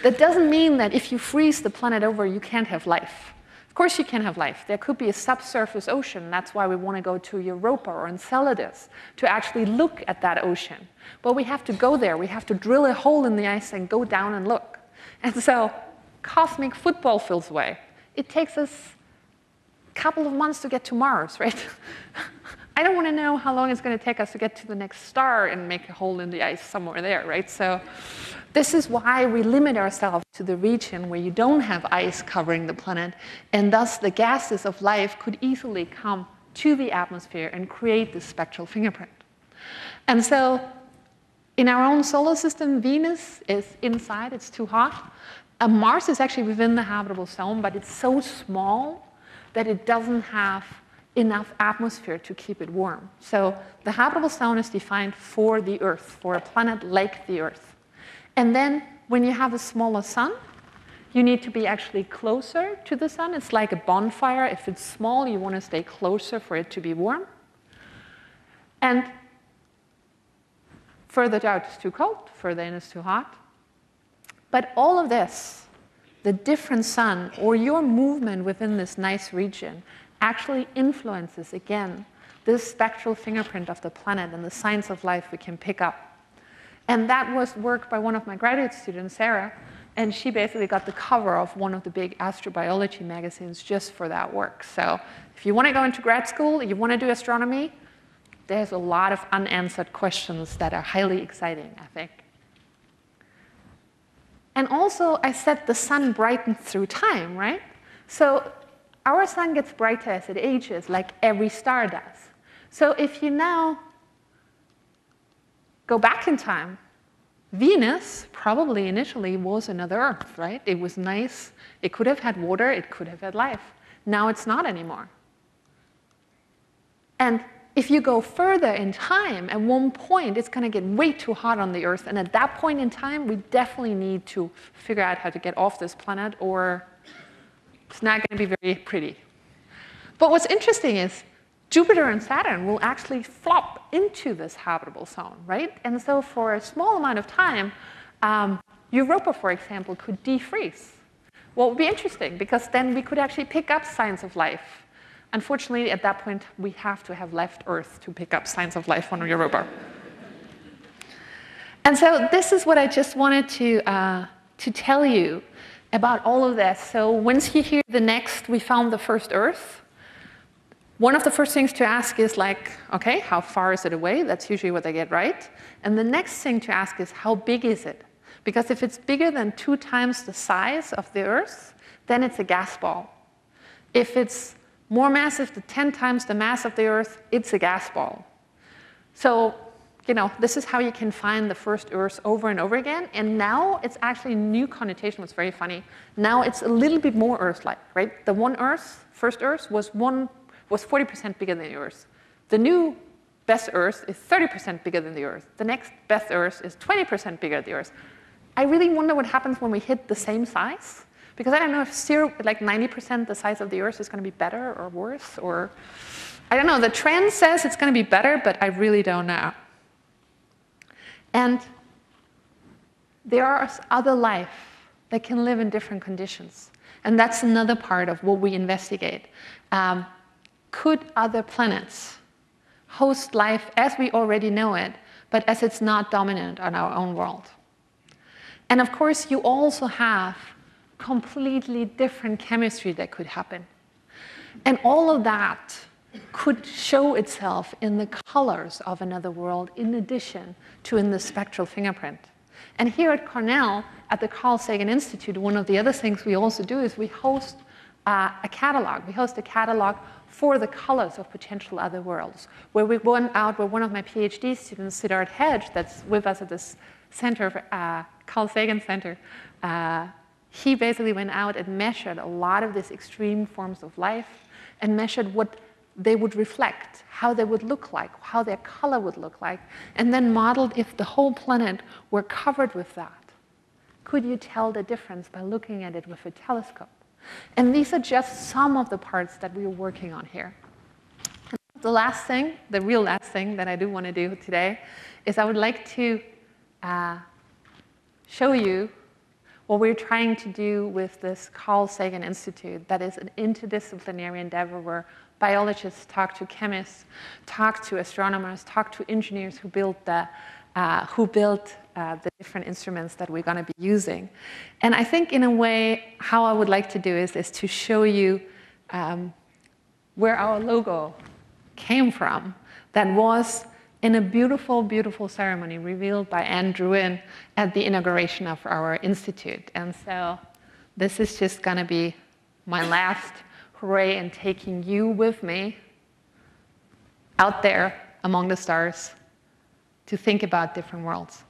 That doesn't mean that if you freeze the planet over, you can't have life. Of course you can have life. There could be a subsurface ocean. That's why we want to go to Europa or Enceladus to actually look at that ocean. But we have to go there. We have to drill a hole in the ice and go down and look. And so cosmic football feels away. It takes us a couple of months to get to Mars, right? I don't want to know how long it's going to take us to get to the next star and make a hole in the ice somewhere there, right? So this is why we limit ourselves to the region where you don't have ice covering the planet, and thus the gases of life could easily come to the atmosphere and create this spectral fingerprint. And so in our own solar system, Venus is inside, it's too hot. Mars is actually within the habitable zone, but it's so small that it doesn't have enough atmosphere to keep it warm. So the habitable zone is defined for the Earth, for a planet like the Earth. And then when you have a smaller sun, you need to be actually closer to the sun. It's like a bonfire. If it's small, you want to stay closer for it to be warm. And further out is too cold, further in is too hot. But all of this, the different sun or your movement within this nice region, actually influences, again, this spectral fingerprint of the planet and the signs of life we can pick up. And that was work by one of my graduate students, Sarah, and she basically got the cover of one of the big astrobiology magazines just for that work. So if you want to go into grad school, you want to do astronomy, there's a lot of unanswered questions that are highly exciting, I think. And also, I said the sun brightens through time, right? So our sun gets brighter as it ages, like every star does. So if you now go back in time, Venus probably initially was another Earth, right? It was nice. It could have had water. It could have had life. Now it's not anymore. And if you go further in time, at one point, it's going to get way too hot on the Earth. And at that point in time, we definitely need to figure out how to get off this planet, or it's not going to be very pretty. But what's interesting is Jupiter and Saturn will actually flop into this habitable zone, right? And so for a small amount of time, Europa, for example, could defreeze. Well, it would be interesting, because then we could actually pick up signs of life. Unfortunately, at that point, we have to have left Earth to pick up signs of life on Europa. And so this is what I just wanted to tell you about all of this. So once you hear the next, we found the first Earth, one of the first things to ask is like, OK, how far is it away? That's usually what they get right. And the next thing to ask is, how big is it? Because if it's bigger than 2 times the size of the Earth, then it's a gas ball. If it's more massive than 10 times the mass of the Earth, it's a gas ball. So this is how you can find the first Earth over and over again. And now it's actually a new connotation. What's very funny. Now it's a little bit more Earth-like, right? The one Earth, first Earth, was 40% bigger than the Earth. The new best Earth is 30% bigger than the Earth. The next best Earth is 20% bigger than the Earth. I really wonder what happens when we hit the same size. Because I don't know if 90% the size of the Earth is going to be better or worse, or I don't know, the trend says it's going to be better, but I really don't know. And there are other life that can live in different conditions. And that's another part of what we investigate. Could other planets host life as we already know it, but as it's not dominant on our own world? And of course, you also have completely different chemistry that could happen. And all of that could show itself in the colors of another world in addition to in the spectral fingerprint. And here at Cornell, at the Carl Sagan Institute, one of the other things we also do is we host a catalog. We host a catalog for the colors of potential other worlds, where we went out, where one of my PhD students, Siddharth Hedge, that's with us at this center, Carl Sagan Center, he basically went out and measured a lot of these extreme forms of life and measured what they would reflect, how they would look like, how their color would look like, and then modeled if the whole planet were covered with that. Could you tell the difference by looking at it with a telescope? And these are just some of the parts that we are working on here. And the last thing, the real last thing that I do want to do today is I would like to show you what we're trying to do with this Carl Sagan Institute that is an interdisciplinary endeavor where biologists talk to chemists, talk to astronomers, talk to engineers who built the different instruments that we're going to be using. And I think in a way, how I would like to do is to show you where our logo came from that was in a beautiful, beautiful ceremony revealed by Anne Druin at the inauguration of our institute. And so this is just going to be my last hooray in taking you with me out there among the stars to think about different worlds.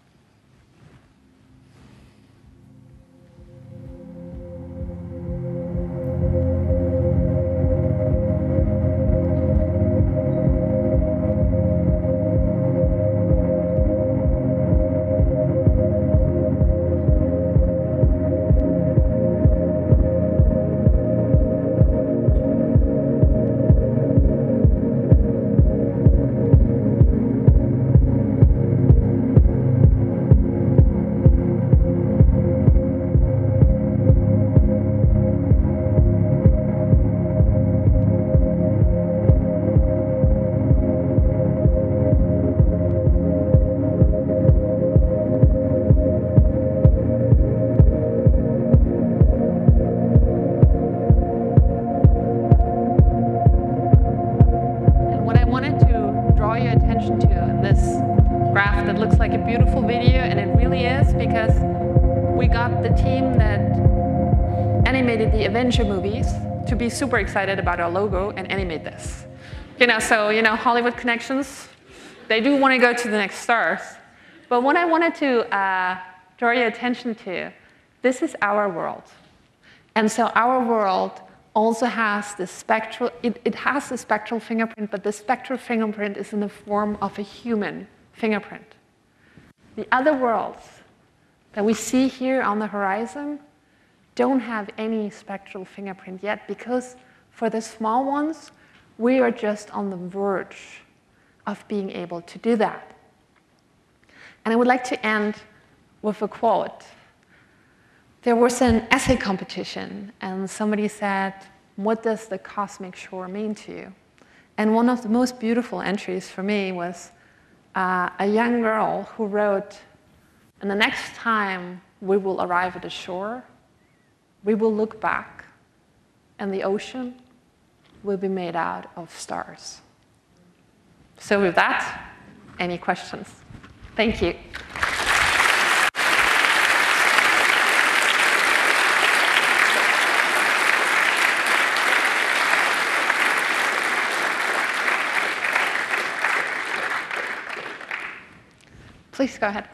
Movies to be super excited about our logo and animate this. So Hollywood connections, they do want to go to the next stars. But what I wanted to draw your attention to, this is our world. And so our world also has the spectral, it has the spectral fingerprint, but the spectral fingerprint is in the form of a human fingerprint. The other worlds that we see here on the horizon don't have any spectral fingerprint yet, because for the small ones, we are just on the verge of being able to do that. And I would like to end with a quote. There was an essay competition, and somebody said, "What does the cosmic shore mean to you?" And one of the most beautiful entries for me was a young girl who wrote, "And the next time we will arrive at the shore, we will look back, and the ocean will be made out of stars." So with that, any questions? Thank you. Please go ahead.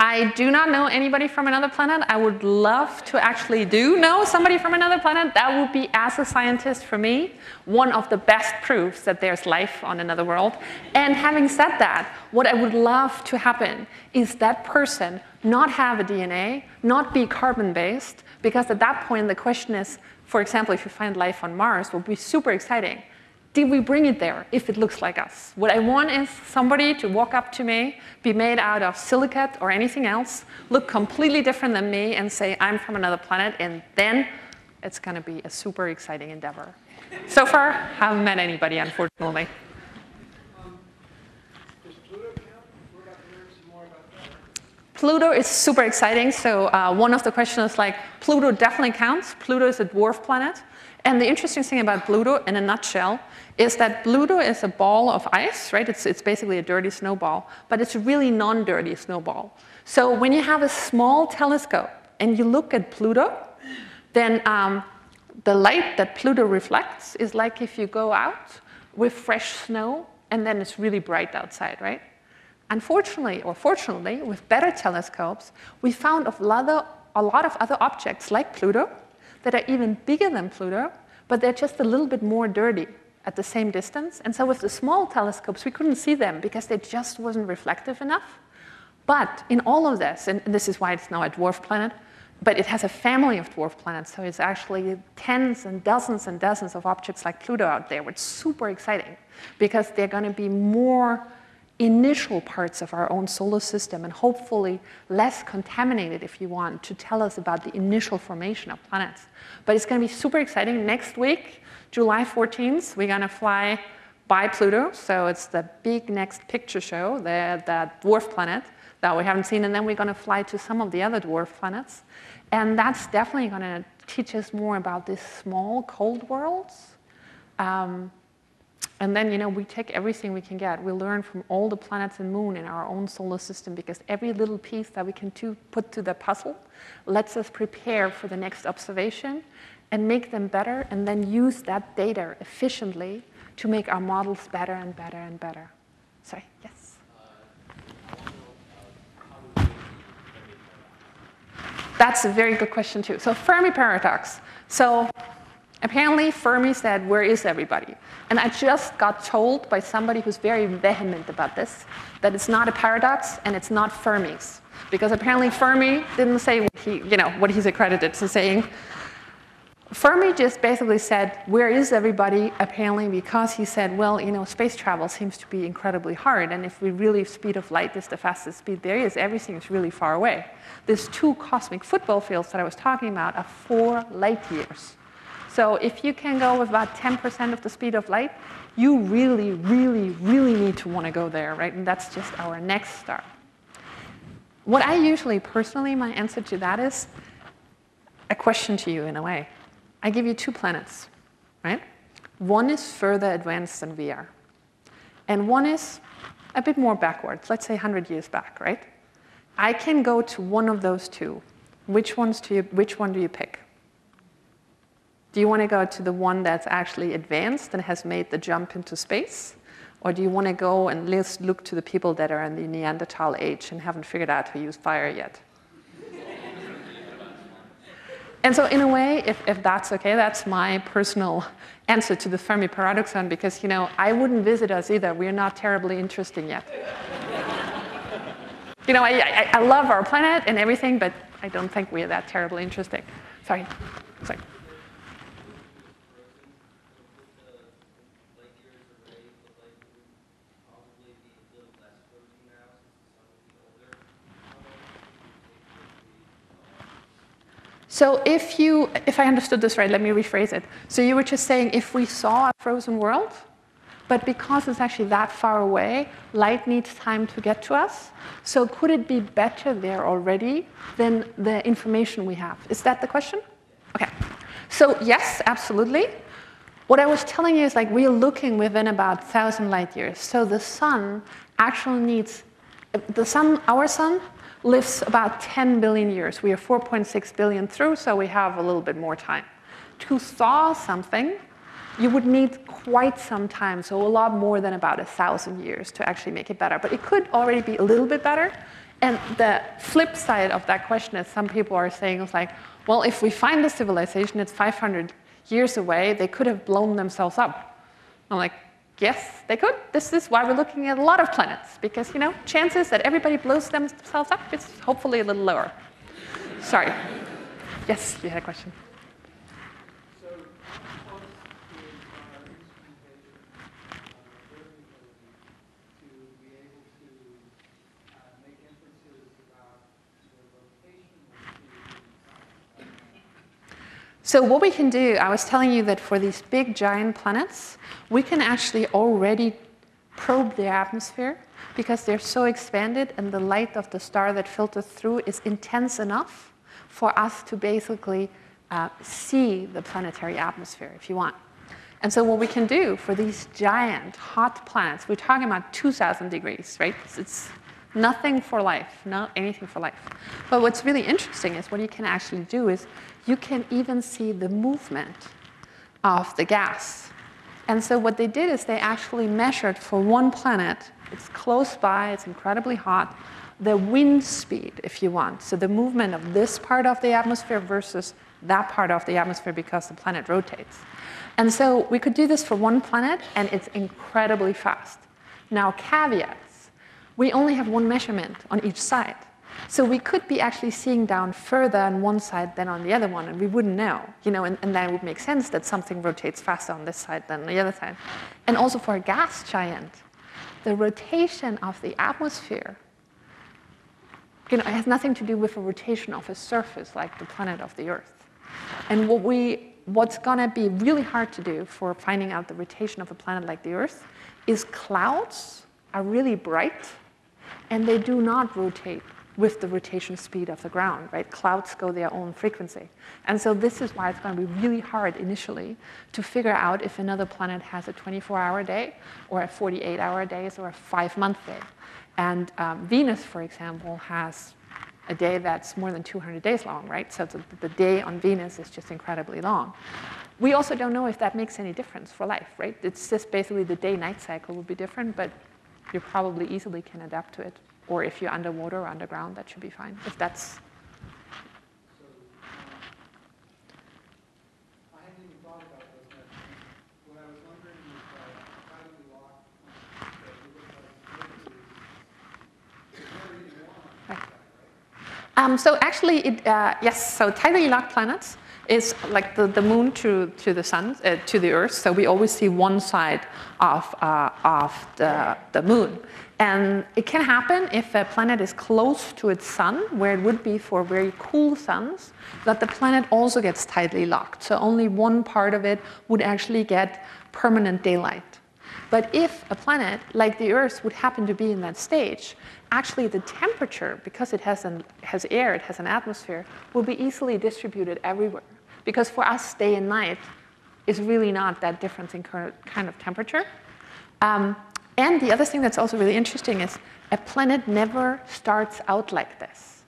I do not know anybody from another planet. I would love to actually do know somebody from another planet. That would be, as a scientist for me, one of the best proofs that there's life on another world. And having said that, what I would love to happen is that person not have a DNA, not be carbon-based, because at that point the question is, for example, if you find life on Mars, will be super exciting. Did we bring it there if it looks like us? What I want is somebody to walk up to me, be made out of silicate or anything else, look completely different than me, and say, I'm from another planet, and then it's going to be a super exciting endeavor. So far, haven't met anybody, unfortunately. Does Pluto count? We're about to learn some more about that. Pluto is super exciting. So one of the questions is like, Pluto definitely counts. Pluto is a dwarf planet. And the interesting thing about Pluto, in a nutshell, is that Pluto is a ball of ice, right? It's basically a dirty snowball, but it's a really non-dirty snowball. So when you have a small telescope and you look at Pluto, then the light that Pluto reflects is like if you go out with fresh snow and then it's really bright outside, right? Unfortunately, or fortunately, with better telescopes, we found a lot of other objects like Pluto that are even bigger than Pluto, but they're just a little bit more dirty at the same distance. And so with the small telescopes, we couldn't see them because they just wasn't reflective enough. But in all of this, and this is why it's now a dwarf planet, but it has a family of dwarf planets, so it's actually tens and dozens of objects like Pluto out there, which is super exciting because they're going to be more initial parts of our own solar system and hopefully less contaminated, if you want, to tell us about the initial formation of planets. But it's going to be super exciting. Next week, July 14th, we're going to fly by Pluto. So it's the big next picture show, the dwarf planet that we haven't seen. And then we're going to fly to some of the other dwarf planets. And that's definitely going to teach us more about these small, cold worlds. And then, we take everything we can get. We learn from all the planets and moon in our own solar system because every little piece that we can put to the puzzle lets us prepare for the next observation and make them better, and then use that data efficiently to make our models better and better and better. Sorry, yes? That's a very good question, too. So Fermi paradox. So apparently, Fermi said, where is everybody? And I just got told by somebody who's very vehement about this that it's not a paradox and it's not Fermi's. Because apparently Fermi didn't say what he's accredited to saying. Fermi just basically said, where is everybody? Apparently because he said, well, space travel seems to be incredibly hard. And if we really, speed of light is the fastest speed there is, everything is really far away. These two cosmic football fields that I was talking about are 4 light years. So if you can go with about 10% of the speed of light, you really, really, really need to want to go there, right? And that's just our next star. What I usually, personally, my answer to that is a question to you in a way. I give you 2 planets, right? One is further advanced than we are. And one is a bit more backwards, let's say 100 years back, right? I can go to one of those 2. Which one do you pick? Do you want to go to the one that's actually advanced and has made the jump into space? Or do you want to go and look to the people that are in the Neanderthal age and haven't figured out how to use fire yet? And so in a way, if that's okay, that's my personal answer to the Fermi paradoxon, because I wouldn't visit us either. We're not terribly interesting yet. I love our planet and everything, but I don't think we're that terribly interesting. Sorry. So if I understood this right, let me rephrase it. So you were just saying if we saw a frozen world, but because it's actually that far away, light needs time to get to us. So could it be better there already than the information we have? Is that the question? Okay. So yes, absolutely. What I was telling you is we're looking within about 1,000 light years. So the sun actually needs, our sun, lives about 10 billion years. We are 4.6 billion through, so we have a little bit more time. To thaw something, you would need quite some time, so a lot more than about 1,000 years to actually make it better. But it could already be a little bit better. And the flip side of that question is some people are saying, it's like, well, if we find the civilization, it's 500 years away, they could have blown themselves up. I'm like, yes, they could. This is why we're looking at a lot of planets, because, you know, chances that everybody blows themselves up is hopefully a little lower. Sorry. Yes, you had a question. So, close is our instrumentation to be able to make inferences about the rotation of the So what we can do, I was telling you that for these big giant planets, we can actually already probe their atmosphere because they're so expanded and the light of the star that filters through is intense enough for us to basically see the planetary atmosphere, if you want. And so what we can do for these giant hot planets, we're talking about 2,000 degrees, right? It's nothing for life, not anything for life. But what's really interesting is what you can actually do is you can even see the movement of the gas. And so what they did is they actually measured for one planet, it's close by, it's incredibly hot, the wind speed, if you want. So the movement of this part of the atmosphere versus that part of the atmosphere because the planet rotates. And so we could do this for one planet, and it's incredibly fast. Now, caveats. We only have one measurement on each side. So we could be actually seeing down further on one side than on the other one, and we wouldn't know. You know, and then it would make sense that something rotates faster on this side than on the other side. And also for a gas giant, the rotation of the atmosphere, you know, it has nothing to do with the rotation of a surface like the planet of the Earth. And what's going to be really hard to do for finding out the rotation of a planet like the Earth is clouds are really bright, and they do not rotate with the rotation speed of the ground, right? Clouds go their own frequency. And so this is why it's going to be really hard initially to figure out if another planet has a 24-hour day or a 48-hour day or a 5-month day. And Venus, for example, has a day that's more than 200 days long, right? So the day on Venus is just incredibly long. We also don't know if that makes any difference for life, right? It's just basically the day-night cycle will be different, but you probably easily can adapt to it. Or if you're underwater or underground, that should be fine. If that's... So, I hadn't even thought about those measurements. What I was wondering is tidally locked that you look like it's very warm, right? So actually, yes, so tidally locked planets is like the moon to the sun, to the Earth. So we always see one side of the moon. And it can happen if a planet is close to its sun, where it would be for very cool suns, that the planet also gets tidally locked. So only one part of it would actually get permanent daylight. But if a planet like the Earth would happen to be in that stage, actually the temperature, because it has air, it has an atmosphere, will be easily distributed everywhere. Because for us, day and night is really not that difference in kind of temperature. And the other thing that's also really interesting is a planet never starts out like this.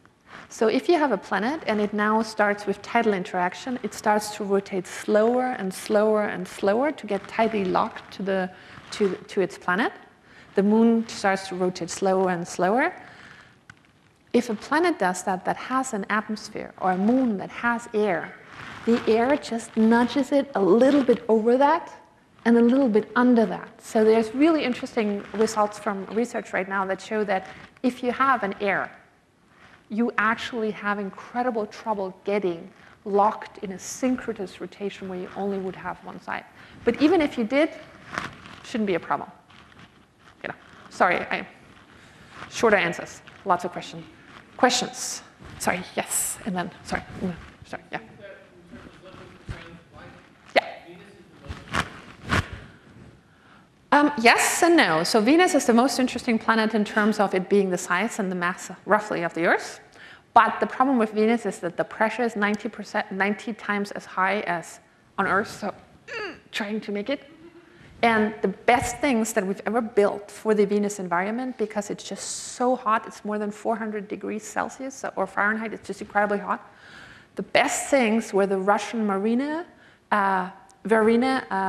So if you have a planet and it now starts with tidal interaction, it starts to rotate slower and slower and slower to get tidally locked to its planet. The moon starts to rotate slower and slower. If a planet does that has an atmosphere, or a moon that has air, the air just nudges it a little bit over that and a little bit under that. So there's really interesting results from research right now that show that if you have an air, you actually have incredible trouble getting locked in a synchronous rotation where you only would have one side. But even if you did, shouldn't be a problem. You know, sorry, shorter answers, lots of questions. Questions? Sorry, yes, and then, sorry, yeah. Yes and no. So Venus is the most interesting planet in terms of it being the size and the mass, roughly, of the Earth. But the problem with Venus is that the pressure is 90 times as high as on Earth, so trying to make it. And the best things that we've ever built for the Venus environment, because it's just so hot, it's more than 400 degrees Celsius or Fahrenheit, it's just incredibly hot. The best things were the Russian Varina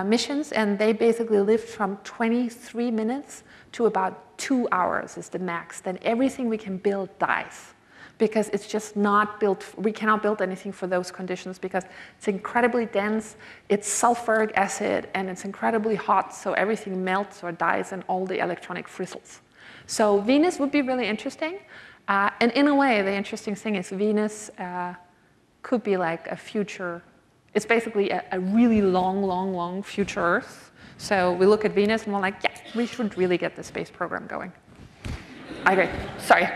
missions, and they basically lived from 23 minutes to about 2 hours is the max, then everything we can build dies. Because it's just not built, we cannot build anything for those conditions because it's incredibly dense, it's sulfuric acid, and it's incredibly hot, so everything melts or dies and all the electronic frizzles. So Venus would be really interesting. And in a way, the interesting thing is Venus could be like a future, it's basically a really long future Earth. So we look at Venus and we're like, yeah, we should really get the space program going. I agree. Sorry.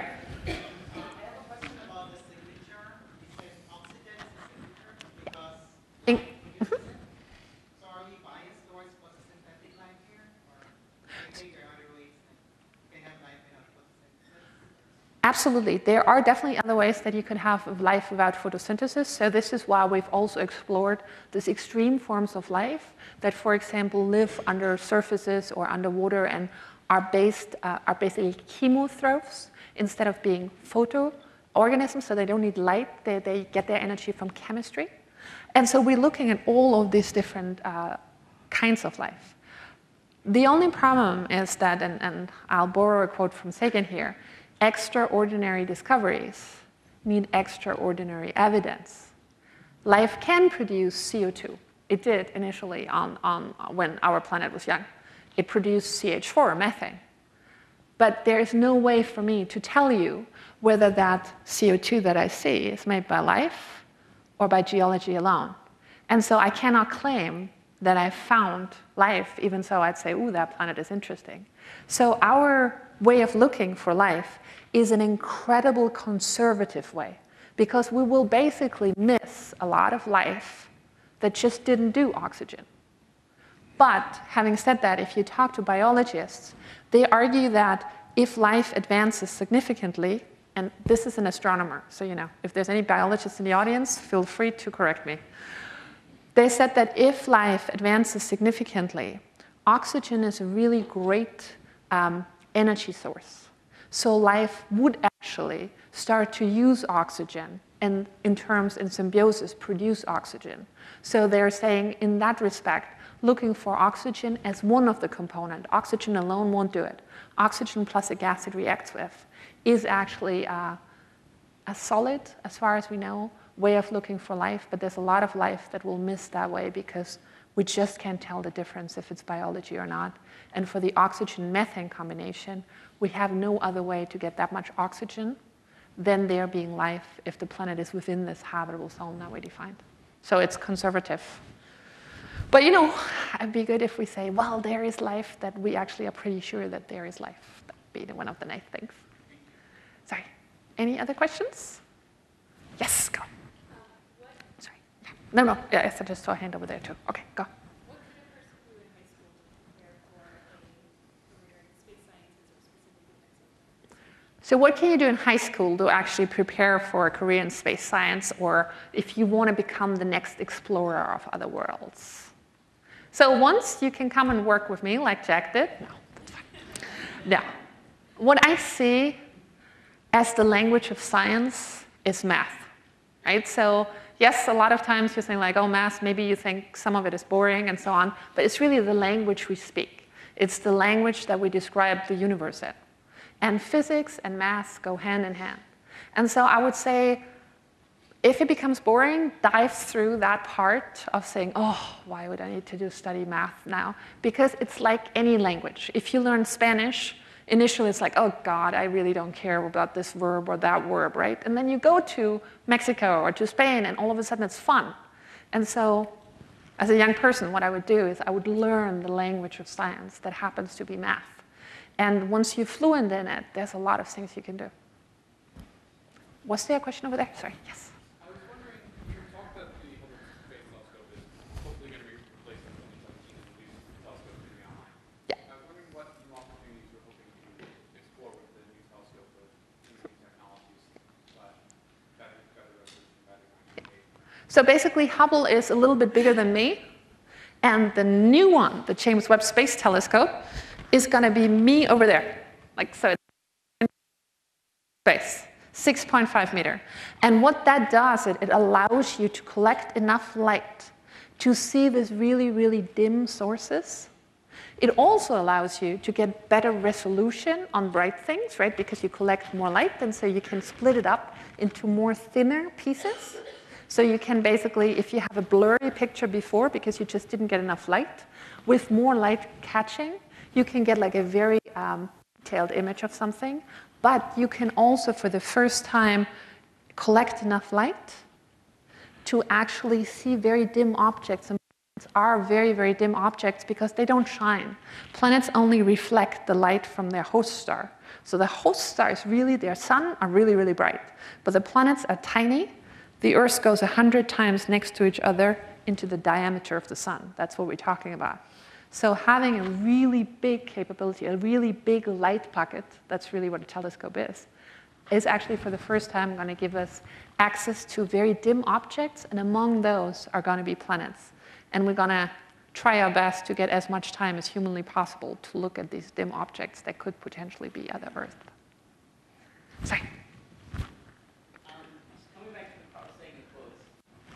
Absolutely. There are definitely other ways that you can have life without photosynthesis. So this is why we've also explored these extreme forms of life that, for example, live under surfaces or underwater and are basically chemotrophs instead of being photoorganisms, so they don't need light. They get their energy from chemistry. And so we're looking at all of these different kinds of life. The only problem is that, and I'll borrow a quote from Sagan here, extraordinary discoveries need extraordinary evidence. Life can produce CO2. It did initially when our planet was young. It produced CH4, methane. But there is no way for me to tell you whether that CO2 that I see is made by life or by geology alone. And so I cannot claim that I found life, even so I'd say, ooh, that planet is interesting. So our way of looking for life is an incredible conservative way, because we will basically miss a lot of life that just didn't do oxygen. But having said that, if you talk to biologists, they argue that if life advances significantly, and this is an astronomer, so if there's any biologists in the audience, feel free to correct me. They said that if life advances significantly, oxygen is a really great energy source. So life would actually start to use oxygen and in symbiosis, produce oxygen. So they're saying in that respect, looking for oxygen as one of the components. Oxygen alone won't do it. Oxygen plus a gas it reacts with is actually a solid, as far as we know, way of looking for life, but there's a lot of life that will miss that way because we just can't tell the difference if it's biology or not. And for the oxygen-methane combination, we have no other way to get that much oxygen than there being life if the planet is within this habitable zone that we defined. So it's conservative. But it'd be good if we say, well, there is life, that we actually are pretty sure that there is life. That'd be one of the nice things. Sorry. Any other questions? Yes, go. Sorry. No. Yeah, I just saw a hand over there too. Okay, go. What can a person do in high school to prepare for a career in space sciences or specifically in So what can you do in high school to actually prepare for a career in space science, or if you want to become the next explorer of other worlds? So once you can come and work with me like Jack did. No, that's fine. No. What I see as the language of science is math, right? So yes, a lot of times you're saying like, oh, math, maybe you think some of it is boring and so on, but it's really the language we speak. It's the language that we describe the universe in. And physics and math go hand in hand. And so I would say, if it becomes boring, dive through that part of saying, oh, why would I need to study math now? Because it's like any language. If you learn Spanish, initially it's like, oh God, I really don't care about this verb or that verb, right? And then you go to Mexico or to Spain, and all of a sudden it's fun. And so as a young person, what I would do is I would learn the language of science that happens to be math. And once you're fluent in it, there's a lot of things you can do. Was there a question over there? Sorry, yes. I was wondering, you talked that the Hubble Space Telescope is hopefully going to be replaced in 2017 and the new telescope is going to be online. Yeah. I was wondering what new opportunities you're hoping to explore with the new telescope with new technologies, better resolution, better magnification. So basically, Hubble is a little bit bigger than me. And the new one, the James Webb Space Telescope, is going to be me over there. Like, so it's in space, 6.5 meter. And what that does, it allows you to collect enough light to see these really, really dim sources. It also allows you to get better resolution on bright things, right? Because you collect more light, and so you can split it up into more thinner pieces. So you can basically, if you have a blurry picture before because you just didn't get enough light, with more light catching, you can get like a very detailed image of something. But you can also, for the first time, collect enough light to actually see very dim objects. And planets are very, very dim objects because they don't shine. Planets only reflect the light from their host star. So the host stars, really, their sun, are really, really bright. But the planets are tiny. The Earth goes 100 times next to each other into the diameter of the sun. That's what we're talking about. So having a really big capability, a really big light pocket, that's really what a telescope is actually for the first time going to give us access to very dim objects, and among those are going to be planets. And we're going to try our best to get as much time as humanly possible to look at these dim objects that could potentially be other Earth. Sorry. Coming back to the Carl Sagan quotes,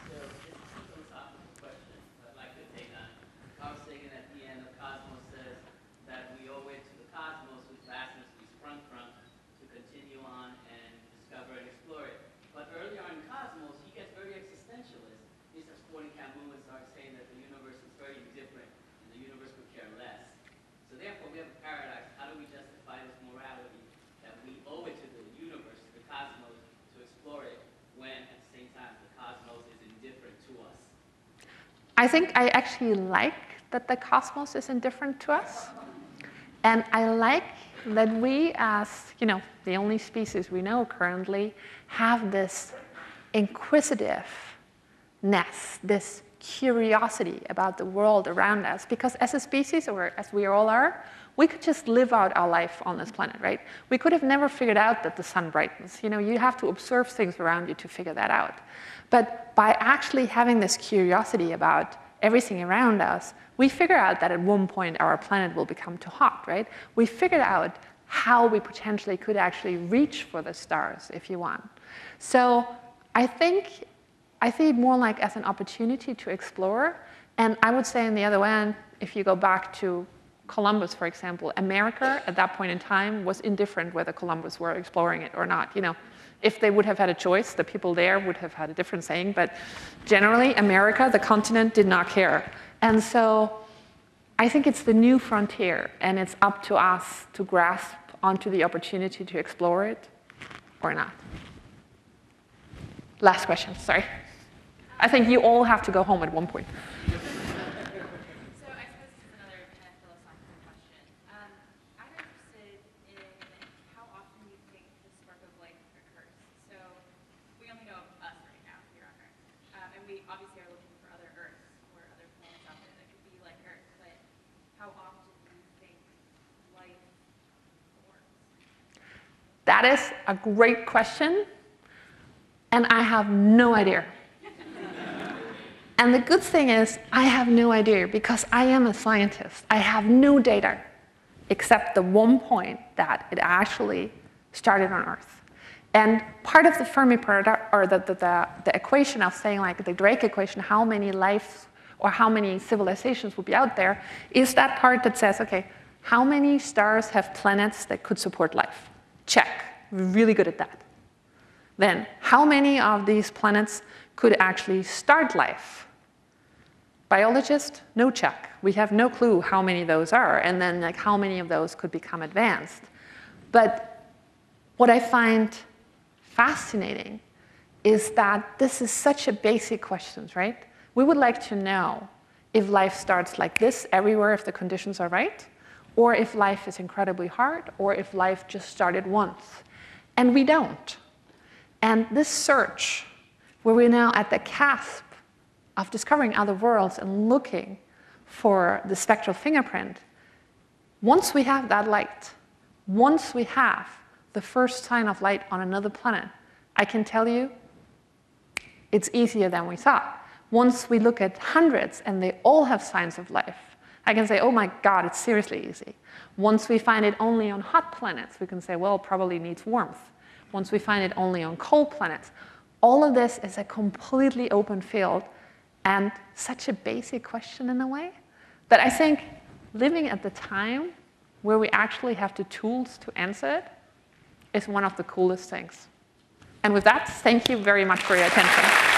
so this is a philosophical question I'd like to take on. Carl Sagan at the end of Cosmos says that we owe it to the cosmos, whose vastness we sprung from, to continue on and discover and explore it. But earlier in Cosmos, he gets very existentialist. He starts quoting Camus and starts saying that the universe is very indifferent and the universe could care less. So therefore, we have a paradox. How do we justify this morality that we owe it to the universe, to the cosmos, to explore it, when at the same time the cosmos is indifferent to us? I think I actually like that the cosmos is indifferent to us. And I like that we, as the only species we know currently, have this inquisitiveness, this curiosity about the world around us. Because as a species, or as we all are, we could just live out our life on this planet, right? We could have never figured out that the sun brightens. You have to observe things around you to figure that out. But by actually having this curiosity about everything around us, we figure out that at one point our planet will become too hot, right? We figured out how we potentially could actually reach for the stars, if you want. So I see it more like as an opportunity to explore. And I would say on the other end, if you go back to Columbus, for example, America at that point in time was indifferent whether Columbus were exploring it or not. If they would have had a choice, the people there would have had a different saying. But generally, America, the continent, did not care. And so I think it's the new frontier, and it's up to us to grasp onto the opportunity to explore it or not. Last question, sorry. I think you all have to go home at one point. So I suppose this is another kind of philosophical question. I'm interested in how often you think the spark of life occurs. So we only know of us right now here on Earth. And we obviously are looking for other Earths or other planets out there that could be like Earth. But how often do you think life forms? That is a great question. And I have no idea. And the good thing is, I have no idea because I am a scientist. I have no data except the one point that it actually started on Earth. And part of the Fermi paradox, or the equation of saying, like the Drake equation, how many lives or how many civilizations will be out there, is that part that says, okay, how many stars have planets that could support life? Check. We're really good at that. Then, how many of these planets could actually start life? Biologist, no check. We have no clue how many those are, and then like how many of those could become advanced. But what I find fascinating is that this is such a basic question, right? We would like to know if life starts like this everywhere if the conditions are right, or if life is incredibly hard, or if life just started once. And we don't. And this search, where we're now at the cusp of discovering other worlds and looking for the spectral fingerprint, once we have that light, once we have the first sign of light on another planet, I can tell you it's easier than we thought. Once we look at hundreds and they all have signs of life, I can say, oh my God, it's seriously easy. Once we find it only on hot planets, we can say, well, it probably needs warmth. Once we find it only on cold planets, all of this is a completely open field and such a basic question in a way that I think living at the time where we actually have the tools to answer it is one of the coolest things. And with that, thank you very much for your attention.